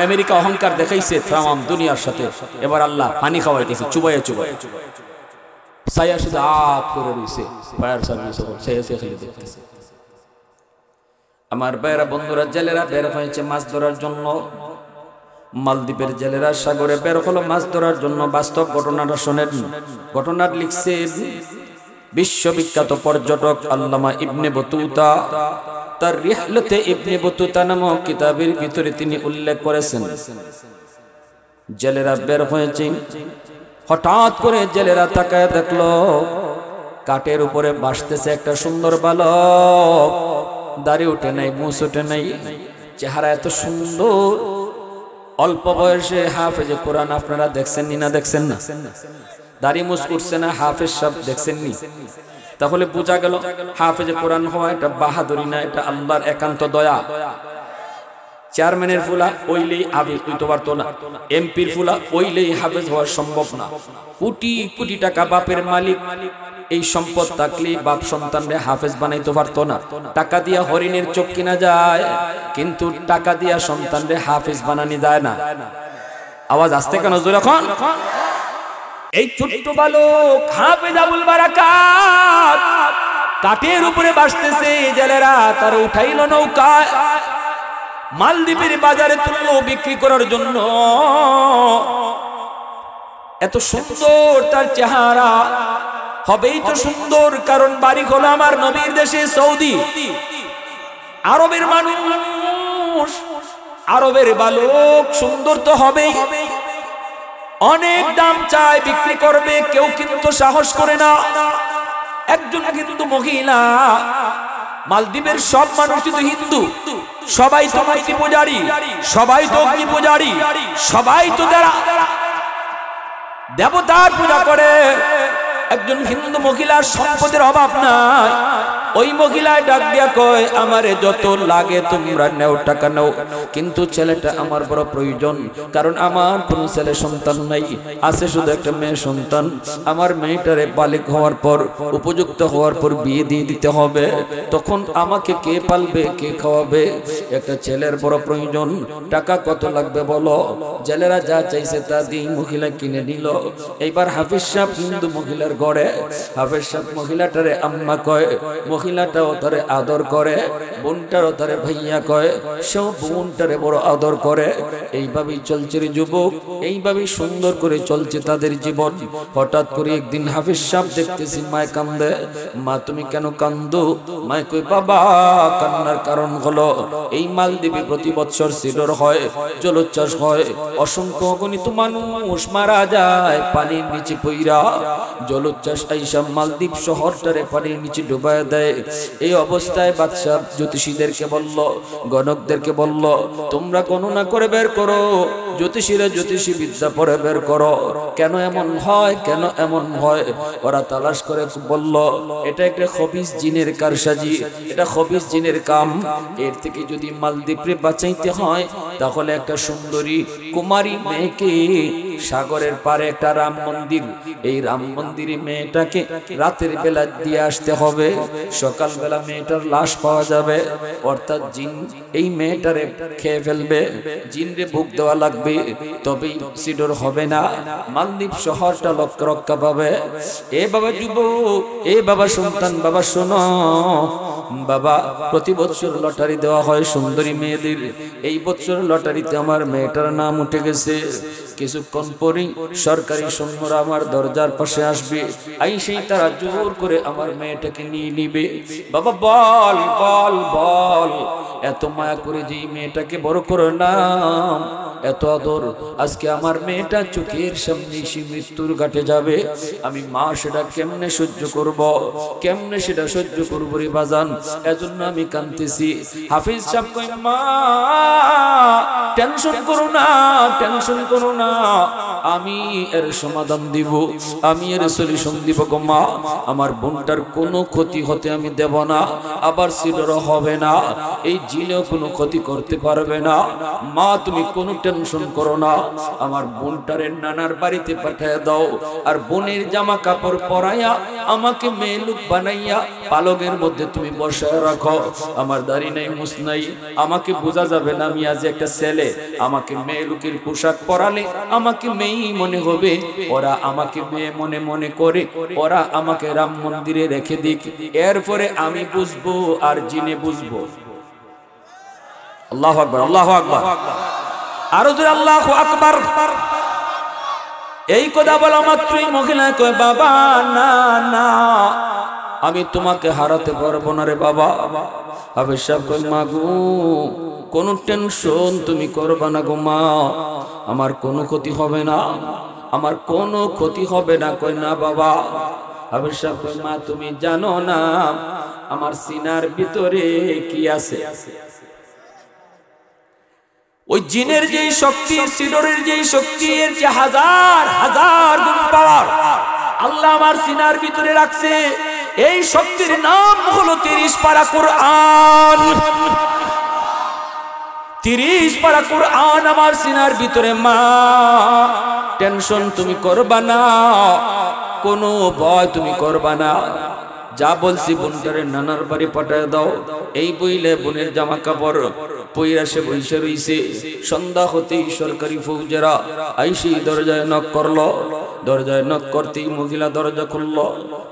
আমেরিকা অহংকার দেখাইছে তামাম দুনিয়ার সাথে। এবার আল্লাহ পানি খাওয়াইতেছে চুবাইয়া ছায়া শুধু আপ করে রইছে। ফায়ার সার্ভিস ছায়া খেলে দেখতেছে। আমার ভাইয়েরা বন্ধুরা, জেলেরা বের হয়েছে মাছ ধরার জন্য। মালদ্বীপের জেলেরা সাগরে বের হলো মাছ ধরার জন্য। বাস্তব ঘটনাটা শোনেন। ঘটনা লিখছে বিশ্ববিখ্যাত পর্যটক আল্লামা ইবনে বতুতা। তার রিহলাতে ইবনে বতুতা নামক কিতাবের ভিতরে তিনি উল্লেখ করেছেন, জেলেরা বের হয়েছে। হঠাৎ করে জেলেরা তাকায় দেখলো কাঠের উপরে ভাসতেছে একটা সুন্দর বালক। দাড়ি উঠে নাই, মুছ উঠে নাই, চেহারা এত সুন্দর। অল্প বয়সে হাফেজে কোরআন। আপনারা দেখছেন নি? না দেখছেন না? দাড়ি মুছ উঠছে না, হাফেজ সাহেব দেখছেন নি? তাহলে বোঝা গেল হাফেজে কোরআন হওয়া এটা বাহাদুরি না, এটা আল্লাহর একান্ত দয়া। চেয়ারম্যানের ফুলা ওইলেই হাফেজ হইতে পারতো না, এমপির ফুলা ওইলেই হাফেজ হওয়া সম্ভব না। কোটি কোটি টাকা বাপের মালিক, এই সম্পদ থাকলে বাপ সন্তানরে হাফেজ বানাইতে পারতো না। টাকা দিয়া হরিণের চোখ কিনা যায়, কিন্তু টাকা দিয়া সন্তানরে হাফেজ বানানি যায় না। আওয়াজ আসতে কেন জোরে এখন? এই ছোট্ট বালক হাফেজ আবুল বারাকাত কাঠের উপরে ভাসতেছে। জেলেরা তার উঠাইলো নৌকায়, মালদ্বীপের বাজারে তুললো বিক্রি করার জন্য। এত সুন্দর তার চেহারা, হবেই তো সুন্দর, কারণ বাড়ি হলো আমার নবীর দেশে সৌদি। আরবের মানুষ, আরবের বালক সুন্দর তো হবেই। অনেক দাম চায়, বিক্রি করবে, কেউ কিন্তু সাহস করে না। একজন কিন্তু মহিলা, মালদ্বীপের সব মানুষ কিন্তু হিন্দু, সবাই তো মূর্তি পূজারী, সবাই তো অগ্নি পূজারী, সবাই তো দেবতার পূজা করে। একজন হিন্দু মহিলার সম্পদের অভাব নাই। ওই মহিলায় ডাক দিয়া কয়, আমারে যত লাগে তোমরা নেও, টাকা নাও, কিন্তু ছেলেটা আমার বড় প্রয়োজন, কারণ আমার কোনো ছেলে সন্তান নাই, আছে শুধু একটা মেয়ে সন্তান। আমার মেয়েটারে বালিক হওয়ার পর, উপযুক্ত হওয়ার পর বিয়ে দিয়ে দিতে হবে। তখন আমাকে কে পালবে, কে খাওয়াবে? একটা ছেলের বড় প্রয়োজন। টাকা কত লাগবে বলো? জেলেরা যা চাইছে তা দিয়ে মহিলা কিনে নিল। এইবার হাফিজ সাহেব হিন্দু মহিলার ঘরে, হাফিজ সাহেব মহিলাটারে আম্মা কয়, মহিলাটাও তারে আদর করে, বোনটারও তারে ভাইয়া কয়, সেও বোনটারে বড় আদর করে। এইভাবেই চলছে রে যুবক, এইভাবেই সুন্দর করে চলছে তাদের জীবন। হঠাৎ করে একদিন হাফিজ সাহেব দেখতেছি মায় কান্দে। মা তুমি কেন কান্দো? মায় কই, বাবা কান্নার কারণ হলো এই মালদ্বীপে প্রতি বছর সিডর হয়, জলোচ্ছ্বাস হয়, অসংখ্য অগণিত মানুষ মারা যায় পানির নিচে পইরা। জলোচ্ছ্বাস আইসা মালদ্বীপ শহরটারে পানির নিচে ডুবায় দেয়। এই অবস্থায় বাদশা জ্যোতিষীদেরকে বলল, গণকদেরকে বলল, তোমরা গণনা করে বের করো জ্যোতিষীরা জ্যোতিষী বিদ্যা পড়ে বের করো কেন এমন হয়, কেন এমন হয়। ওরা তালাশ করে বলল এটা একটা খবিস জিনের কারসাজি, এটা খবিস জিনের কাম। এর থেকে যদি মালদ্বীপে বাঁচাইতে হয় তাহলে একটা সুন্দরী কুমারী মেয়েকে সাগরের পারে একটা রাম মন্দির, এই রাম মন্দিরে মেয়েটাকে রাতের বেলা দিয়ে আসতে হবে, সকালবেলা মেয়েটার লাশ পাওয়া যাবে, অর্থাৎ জিন এই মেয়েটারে খেয়ে ফেলবে, জিনরে ভোগ দেওয়া লাগবে, তবেই সিডর হবে না, মালদ্বীপ শহরটা রক্ষা পাবে। এ বাবা যুবক, এ বাবা সন্তান, বাবা শোনো বাবা, প্রতি বছর লটারি দেওয়া হয় সুন্দরী মেয়েদের, এই বছর লটারিতে আমার মেয়েটার নাম উঠে গেছে। কিছুক্ষণ পরেই সরকারি সৈন্যরা আমার দরজার পাশে আসবে, আইসেই তারা জোর করে আমার মেয়েটাকে নিয়ে নিবে। বাবা বল বল বল, এত মায়া করে যে মেয়েটাকে বড় করে নাম, এত আদর, আজকে আমার মেয়েটা চোখের সামনে সে মৃত্যুর ঘাটে যাবে, আমি মা সেটা কেমনে সহ্য করব, কেমনে সেটা সহ্য করব রে বাজান, এজন্য আমি কাঁদতেছি। হাফিজ সাহেব কই মা টেনশন করো না, টেনশন করো না, আমি এর সমাধান দিব, আমি এর সলিউশন দিব গো মা, আমার বোনটার কোনো ক্ষতি হতে আমি দেব না, আবার সিডর হবে না, এই জিনেও কোনো ক্ষতি করতে পারবে না, মা তুমি কোনো টেনশন করো না, আমার বোনটারে নানার বাড়িতে পাঠিয়ে দাও, আর বোনের জামা কাপড় পরাইয়া আমাকে মেয়ে লোক বানাইয়া পালকের মধ্যে তুমি বসায় রাখো, আমার দাড়ি নাই মুছ নাই, আমাকে বোঝা যাবে না আমি আজ একটা ছেলে, আমাকে মেয়ে লোকের পোশাক পরালে আমাকে মেয়েই মনে হবে, ওরা আমাকে মেয়ে মনে মনে করে, ওরা আমাকে রাম মন্দিরে রেখে দিক, এরপরে আমি বুঝবো আর জিনে বুঝবো। আল্লাহু আকবার, আল্লাহু আকবার, আরো জোরে আল্লাহু আকবার। এই কথা বলা মাত্রই মহিলা কয় বাবা না না, আমি তোমাকে হারাতে পারবো না রে বাবা। হাফেজ সাহেব কয় মা গো কোনো টেনশন তুমি করবা না গো মা, আমার কোনো ক্ষতি হবে না, আমার কোনো ক্ষতি হবে না। কয় না বাবা। হাফেজ সাহেব কয় মা তুমি জানো না আমার সিনার ভিতরে কি আছে? ওই জিনের যেই শক্তি, সিডরের যেই শক্তি, এর যে হাজার হাজার গুণ পাওয়ার আল্লাহ আমার সিনার ভিতরে রাখছে। এই শক্তির নাম হলো 30 পারা কোরআন। 30 পারা কোরআন আমার সিনার ভিতরে। মা টেনশন তুমি করবা না, কোনো ভয় তুমি করবা না, যা বলছি বোনটারে নানার বাড়ি পাঠায় দাও। এই বইলে বোনের জামা কাপড় পইরা সে বইসে রইছে। সন্ধ্যা হতেই সরকারি ফৌজেরা আইসি দরজায় নক করলো। দরজায় নক করতেই মহিলা দরজা খুললো।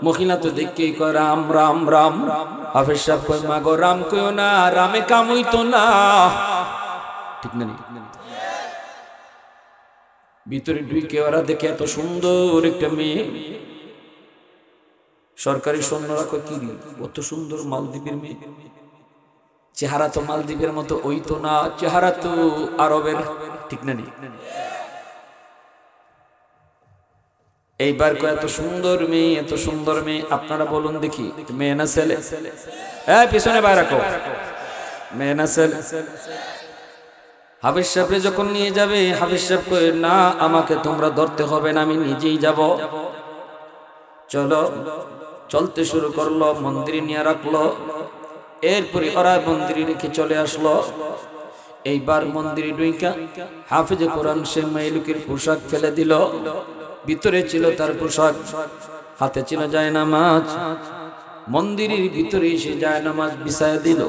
মহিলা তো দেখেই কয় রাম রাম রাম। হাফেজ সাহেব কয় মা গো রাম কইও না, রামে কাম হইতো না। ঠিক না? ভিতরে ঢুকে ওরা দেখে এত সুন্দর একটা মেয়ে। সরকারি সৈন্যরা কয় কি কত সুন্দর মালদ্বীপের মেয়ে, চেহারা তো মালদ্বীপের মতো ওই তো না, চেহারা তো আরবের। ঠিক না? এইবার কয় এত সুন্দর মেয়ে, এত সুন্দর মেয়ে, আপনারা বলুন দেখি মেয়ে না ছেলে? পিছনে বাইরে রাখো, মেয়ে না ছেলে? হাফেজ সাহেব যখন নিয়ে যাবে, হাফেজ সাহেব কয় না আমাকে তোমরা ধরতে হবে না, আমি নিজেই যাব। চলো, চলতে শুরু করলো। মন্দিরে নিয়ে রাখলো। এরপরে ওরা মন্দিরে রেখে চলে আসলো। এইবার মন্দিরে ঢুইকা হাফেজে কোরআন সে মাইলুকের পোশাক ফেলে দিল। ভিতরে ছিল তার পোশাক, হাতে ছিল জায়নামাজ। মন্দিরের ভিতরে এসে জায়নামাজ বিছায়া দিল।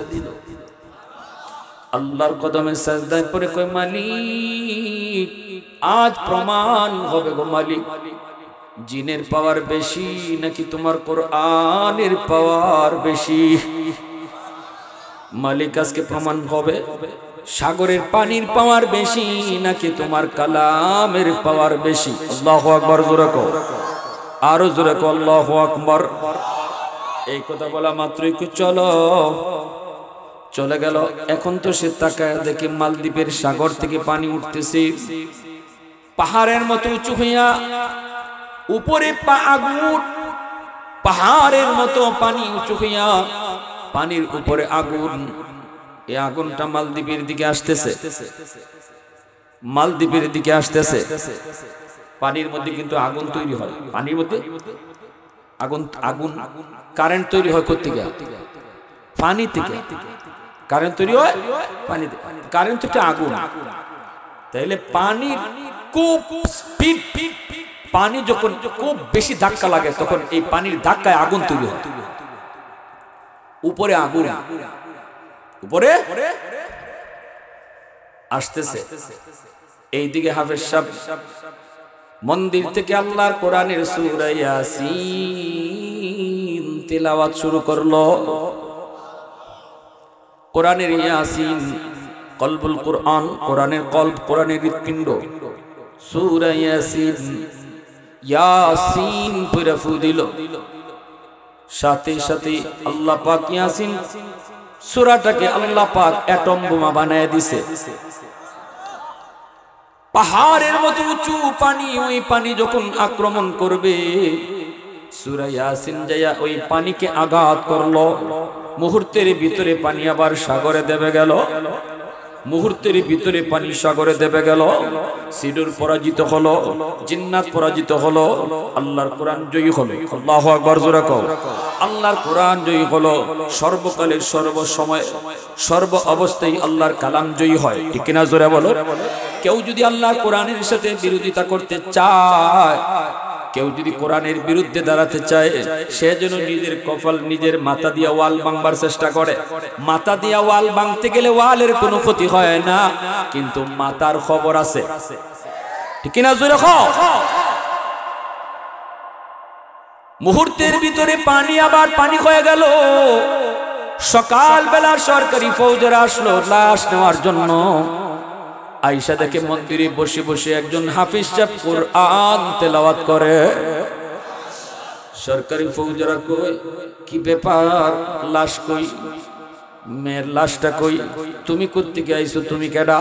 আল্লাহর কদমে সাজদায় পড়ে কয় মালিক আজ প্রমাণ হবে গো মালিক, জিনের পাওয়ার বেশি নাকি তোমার কোরআনের পাওয়ার বেশি? মালিক আজকে প্রমাণ হবে সাগরের পানির পাওয়ার বেশি নাকি তোমার কালামের পাওয়ার বেশি। আল্লাহু আকবার, জোরে কও, আরো জোরে কও আল্লাহু আকবার। এই কথা বলা মাত্রই চলো চলে গেল। এখন তো সে তাকায় দেখে মালদ্বীপের সাগর থেকে পানি উঠতেছে পাহাড়ের মতো উঁচু হইয়া, উপরে আগুন, পাহাড়ের মতো পানি উঁচু হইয়া, পানির উপরে আগুন। এই আগুনটা মালদ্বীপের দিকে আসতেছে। মালদ্বীপের দিকে আসতেছে, পানির মধ্যে কিন্তু আগুন তৈরি হয়, পানির মধ্যে আগুন আগুন কারেন্ট তৈরি হয় কোত্থেকে? পানি থেকে কারেন্ট তৈরি হয়, পানি থেকে। কারেন্ট তো একটা আগুন, তাইলে পানির খুব স্পিড, পানি যখন খুব বেশি ধাক্কা লাগে তখন এই পানির ধাক্কায় আগুন তৈরি হয়। উপরে আগুন, উপরে আসতেছে। এইদিকে হাফেজ সাহেব মন্দির থেকে আল্লাহর কোরআনের সূরা ইয়াসিন তিলাওয়াত শুরু করলো। কোরআনের ইয়াসিন কলবুল কোরআন, কোরআনের কলব, কোরআনের হৃৎপিণ্ড। সূরা ইয়াসিন, ইয়াসিন পড়ে ফু দিল, সাথে সাথে আল্লাহ পাক ইয়াসিন সূরাটাকে আল্লাহ পাক অ্যাটম বোমা বানায় দিছে। পাহাড়ের মতো উঁচু পানি, ওই পানি যখন আক্রমণ করবে সূরা ইয়াসিন যায়া ওই পানিকে আঘাত করলো। মুহূর্তের ভিতরে পানি আবার সাগরে দেবে গেল, মুহূর্তের ভিতরে পানি সাগরে দেবে গেল। সিডুর পরাজিত হলো, জিন্নাত পরাজিত হলো, আল্লাহর কোরআন জয়ী হলো। আল্লাহু আকবার, জোরে কও। আল্লাহর কোরআন জয়ী হলো। সর্বকালের সর্বসময় সর্ব অবস্থায় আল্লাহর কালাম জয়ী হয়, ঠিক কিনা? জোরে বলো। কেউ যদি আল্লাহর কোরআনের সাথে বিরোধিতা করতে চায়, কেউ যদি কোরআনের বিরুদ্ধে দাঁড়াতে চায়, সে যেন নিজের কপাল নিজের মাথা দিয়া ওয়াল ভাঙবার চেষ্টা করে। মাথা দিয়া ওয়াল ভাঙতে গেলে ওয়ালের কোনো ক্ষতি হয় না, কিন্তু মাথার খবর আছে, ঠিক না? জোরে কও। মুহূর্তের ভিতরে পানি আবার পানি হয়ে গেল। সকাল বেলা সরকারি ফৌজেরা আসলো লাশ নেওয়ার জন্য। আয়েশা দেখে মন্দিরে বসে বসে একজন হাফেজ সাহেব কোরআন তেলাওয়াত করে। সরকারি ফৌজরা কই, কি ব্যাপার, লাশ কই, মেয়ের লাশটা কই, তুমি কোত্থেকে আইছো, তুমি কেডা?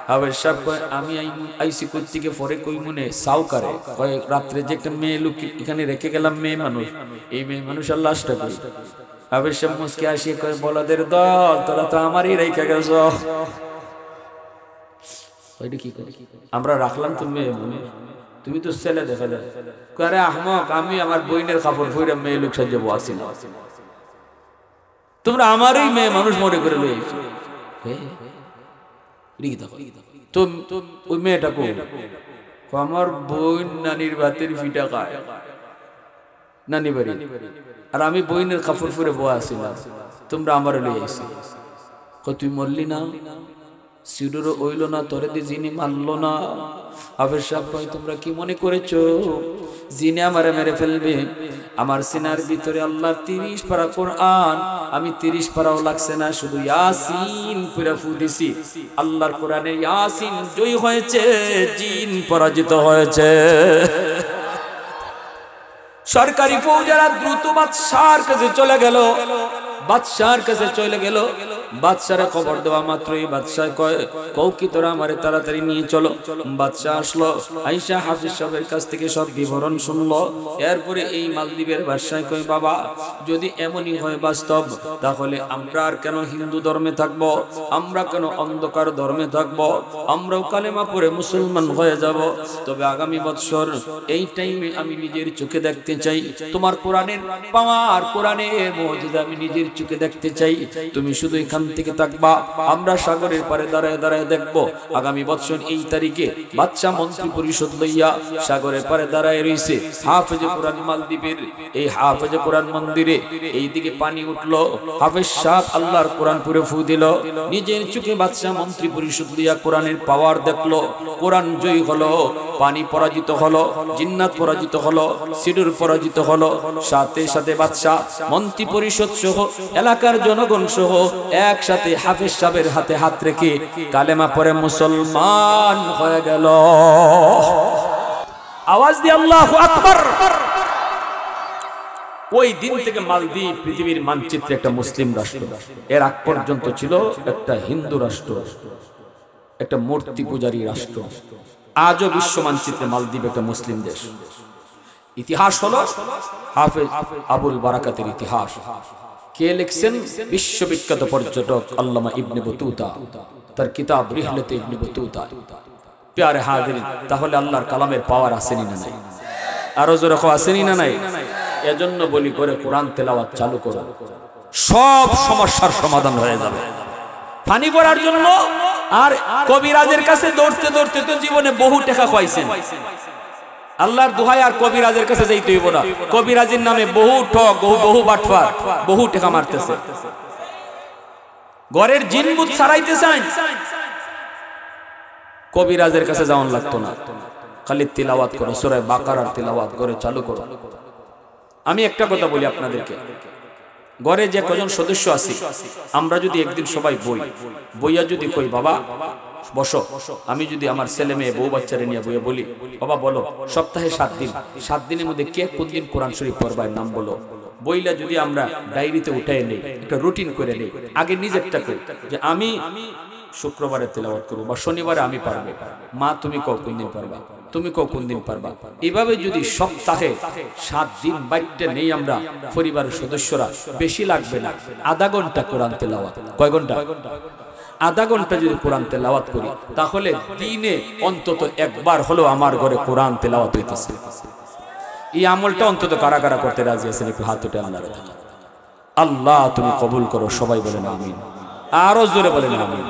হাফেজ সাহেব কয়, আমি আইছি কোত্থেকে, পরে কই মনে সাউকারে কয়, রাত্রে যে একটা মেয়ে লোক এখানে রেখে গেলাম, মেয়ে মানুষ, এই মেয়ে মানুষ আর লাশটা কই? হাফেজ সাহেব মুসকে আসিয়ে কয়, বলাদের দল, তোরা তো আমারই রেখে গেছ। আমরা রাখলাম তুমি, তুমি তো ছেলে দেখা যায়। আরে আহমক, আমি আমার বইনের কাপড় ফইরা মেয়ে লোক সাজে বসি না, তোমরা আমারই মেয়ে মানুষ মনে করে লইছো। ওই মেয়েটা কো, আমার বইন নানির ভাতের ফিটা খায়, নানি বাড়ি, আর আমি বইনের কাপড় ফিরে বসে আসিলাম, তোমরা আমার লই আইছি। তুই মরলি না, সিডুরও ওইল না, তোরে দিয়ে জিনি মানলো না। হাফেজ সাহেব কয়, তোমরা কি মনে করেছো জিনে আমারে মেরে ফেলবে? আমার সিনার ভিতরে আল্লাহর 30 পারা কোরআন, আমি 30 পারাও লাগছে না, শুধু ইয়াসিন পুরা ফু দিছি। আল্লাহর কোরআনে ইয়াসিন জয়ী হয়েছে, জিন পরাজিত হয়েছে। সরকারি ফৌজরা দ্রুত বাদশার কাছে চলে গেল, বাদশার কাছে চলে গেল। বাদশারে খবর দেওয়া মাত্রই বাদশাহ কয়, কও কি তোরা আমারে তাড়াতাড়ি নিয়ে চলো। বাদশাহ আসলো, আয়েশা হাফেজ সাহেবের কাছ থেকে সব বিবরণ শুনলো। এরপরে এই মালদ্বীপের বাদশাহ কয়, বাবা যদি এমনই হয় বাস্তব, তাহলে আমরা আর কেন হিন্দু ধর্মে থাকবো, আমরা কেন অন্ধকার ধর্মে থাকবো, আমরাও কালেমা পড়ে মুসলমান হয়ে যাব। তবে আগামী বৎসর এই টাইমে আমি নিজের চোখে দেখতে চাই তোমার কোরআনের পাওয়ার, কোরআনের মুজিজা আমি নিজের চোখে দেখতে চাই। তুমি শুধু এখান থেকে থাকবা, আমরা সাগরের পারে দাঁড়ায় দাঁড়ায় দেখবো। আগামী বৎসর এই তারিখে বাদশাহ মন্ত্রী পরিষদ লইয়া সাগরের পারে দাঁড়ায় রইছে। হাফেজে কোরআন মালদ্বীপের এই হাফেজে কোরআন মন্দিরে এইদিকে পানি উঠলো। হাফেজ সাহেব আল্লাহর কোরআন পুরে ফু দিল। নিজের চোখে বাদশাহ মন্ত্রী পরিষদ লইয়া কোরআনের পাওয়ার দেখলো। কোরআন জয়ী হলো, পানি পরাজিত হলো, জিন্নাত পরাজিত হলো, সিডুর পরাজিত হলো। সাথে সাথে বাদশাহ মন্ত্রী পরিষদ সহ এলাকার জনগণ সহ একসাথে হাফেজ সাহেবের হাতে হাত রেখে কালেমা পড়ে মুসলমান হয়ে গেল। আওয়াজ দিয়ে আল্লাহু আকবার। ওই দিন থেকে মালদ্বীপ পৃথিবীর মানচিত্রে একটা মুসলিম রাষ্ট্র। এর আগ পর্যন্ত ছিল একটা হিন্দু রাষ্ট্র, একটা মূর্তি পূজারী রাষ্ট্র। আজও বিশ্ব মানচিত্রে মালদ্বীপ একটা মুসলিম দেশ। ইতিহাস হলো হাফেজ আবুল বারাকাতের ইতিহাস। কে লিখছেন? বিশ্ববিখ্যাত পর্যটক আল্লামা ইবনে বতুতা, তার কিতাব রিহলাতে ইবনে বতুতা। প্যারে হাজিরিন, তাহলে আল্লাহর কালামের পাওয়ার আসেনি না নাই? আরো জোরে আসেনি না নাই? এজন্য বলি করে কোরআন তেলাওয়াত চালু করো, সব সমস্যার সমাধান হয়ে যাবে। ফানি করার জন্য আর কবিরাজের কাছে দৌড়তে দৌড়তে তো জীবনে বহু টাকা খাইছেন। আল্লাহর দোহাই আর কবিরাজের কাছে যাইতে হইব না। কবিরাজের নামে বহু ঠক, বহু বাটফার, বহু টাকা মারতেছে। ঘরের জিনভূত ছাড়াইতে চান, কবিরাজের কাছে যাওয়ান লাগতো না, খালি তিলাওয়াত করো, সূরা বাকারার তিলাওয়াত করে চালু করো। আমি একটা কথা বলি আপনাদেরকে, ঘরে যে কজন সদস্য আছি, আমরা যদি একদিন সবাই বইয়া যদি কই বাবা বসো, আমি যদি আমার ছেলে মেয়ে বউ বাচ্চারে নিয়ে বইয়া বলি বাবা বলো সপ্তাহে 7 দিন, 7 দিনের মধ্যে কে কোন দিন কোরআন শরীফ পড়বার নাম বলো, বইলা যদি আমরা ডায়েরিতে উঠাই নেই, একটা রুটিন করে নেই, আগে নিজেরটা কই যে আমি শুক্রবারে তেলাওয়াত করব বা শনিবারে আমি পারবো, মা তুমি কোন দিন পারবা, তুমি কোন দিন পারবা। এইভাবে যদি সপ্তাহে 7 দিন বাইরে নেই আমরা পরিবারের সদস্যরা, বেশি লাগবে না, আধা ঘন্টা কোরআন তেলাওয়াত। কয় ঘন্টা? আধা ঘন্টা যদি কোরআন তেলাওয়াত করি, তাহলে দিনে অন্তত একবার হলো আমার ঘরে কোরআন তেলাওয়াত হইতেছে। এই আমলটা অন্তত কারা কারা করতে রাজি আছেন? একটু হাত উঠে আল্লাহর কাছে। আল্লাহ তুমি কবুল করো, সবাই বলেন আমিন, আরো জোরে বলেন আমিন।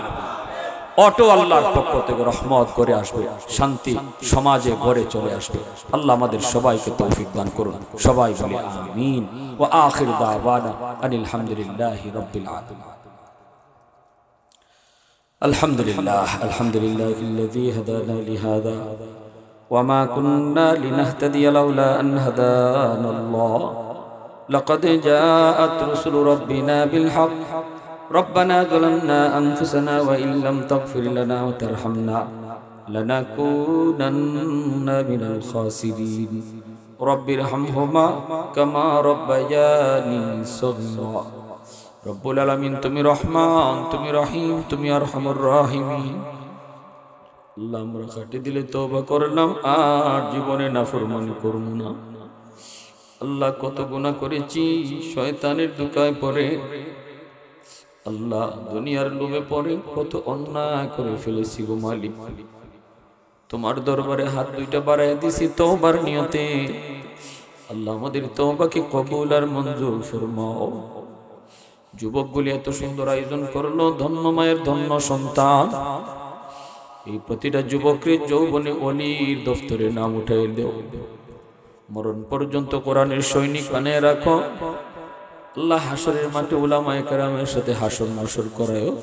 অটো আল্লাহর পক্ষ থেকে রহমত করে আসবে, শান্তি সমাজে ঘরে চলে আসবে। আল্লাহ আমাদের সবাইকে তৌফিক দান করুন, সবাই বলে আমিন। ওয়া আখির দাওয়ানা আনিল হামদুলিল্লাহি রাব্বিল আলামিন। আলহামদুলিল্লাহ, আলহামদুলিল্লাহিল্লাযী হাদানা লিহাযা ওয়া মা কুন্না লিনাহতাদিয়া লাউলা আন হাদানাল্লাহ। লাকাদ জাআত রুসুলু রাব্বিনা বিল হক। ربنا ظلمنا أنفسنا وإن لم تغفر لنا وترحمنا لنكونن من الخاسرين رب ارحمهما كما ربياني صغيرا। রব্বুল আলামিন তুমি রহমান, তুমি রহিম, তুমি আরহামুর রাহিমিন। আল্লাহ আমরা খাটে দিলে তওবা করলাম, আর জীবনে নাফরমানি করব না। আল্লাহ কত গুনাহ করেছি, শয়তানের ধোঁকায় পড়ে, আল্লাহ দুনিয়ার লোভে পড়ে কত অন্যায় করে ফেলেছি গো মালিক। তোমার দরবারে হাত দুইটা বাড়ায় দিছি তওবার নিয়তে। আল্লাহ আমাদের তওবাকে কবুল আর মঞ্জুর ফরমাও। যুবকগুলি এত সুন্দর আয়োজন করলো, ধন্য মায়ের ধন্য সন্তান। এই প্রতিটা যুবকের যৌবনে ওলির দফতরে নাম উঠাই দেও, মরণ পর্যন্ত কোরআনের সৈনিক বানিয়ে রাখো। আল্লাহ হাসরের মাঠে উলামায়ে কেরামের সাথে হাসর নাসর করায়ও।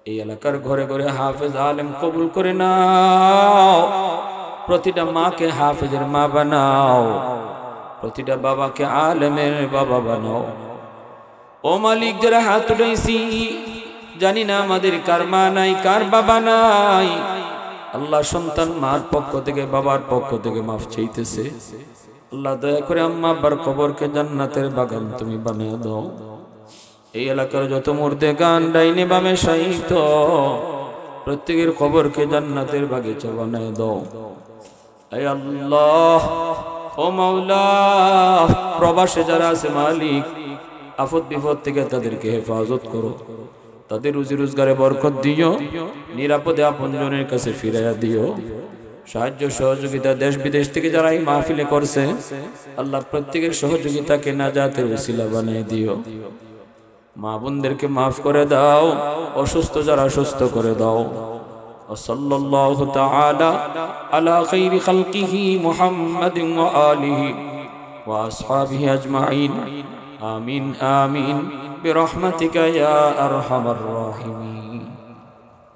এই এলাকার ঘরে ঘরে হাফেজ আলেম কবুল করে নাও। প্রতিটা মাকে হাফেজের মা বানাও, প্রতিটা বাবাকে আলেমের বাবা বানাও। ও মালিক, যারা হাত উঠাইছি জানি না আমাদের কার মা নাই, কার বাবা নাই। আল্লাহ সন্তান মার পক্ষ থেকে বাবার পক্ষ থেকে মাফ চাইতেছে। আল্লাহ দয়া করে আম্মা আব্বার কবরকে জান্নাতের বাগান তুমি বানিয়ে দাও। এই এলাকার যত মুর্দে গান ডাইনে বামে শায়িত, প্রত্যেকের কবরকে জান্নাতের বাগিচা বানিয়ে দাও। হে আল্লাহ, ও মাওলা, প্রবাসে যারা আছে মালিক, আফত বিপদ থেকে তাদেরকে হেফাজত করো, তাদের রুজি রোজগারে বরকত দিও, নিরাপদে আপনজনের কাছে ফিরাইয়া দিও। সাহায্য সহযোগিতা দেশ বিদেশ থেকে যারা এই মাহফিলে করছে, আল্লাহ প্রত্যেকের সহযোগিতাকে নাজাতের ওসিলা বানিয়ে দিও। মা বোনদেরকে মাফ করে দাও, অসুস্থ যারা সুস্থ করে দাও। সাল্লাল্লাহু তাআলা আলা খাইরি খালকিহি মুহাম্মাদিন ওয়া আলিহি ওয়া আসহাবিহি আজমাইন। আমিন আমিন বিরহমাতিকা ইয়া আরহামার রাহিমিন।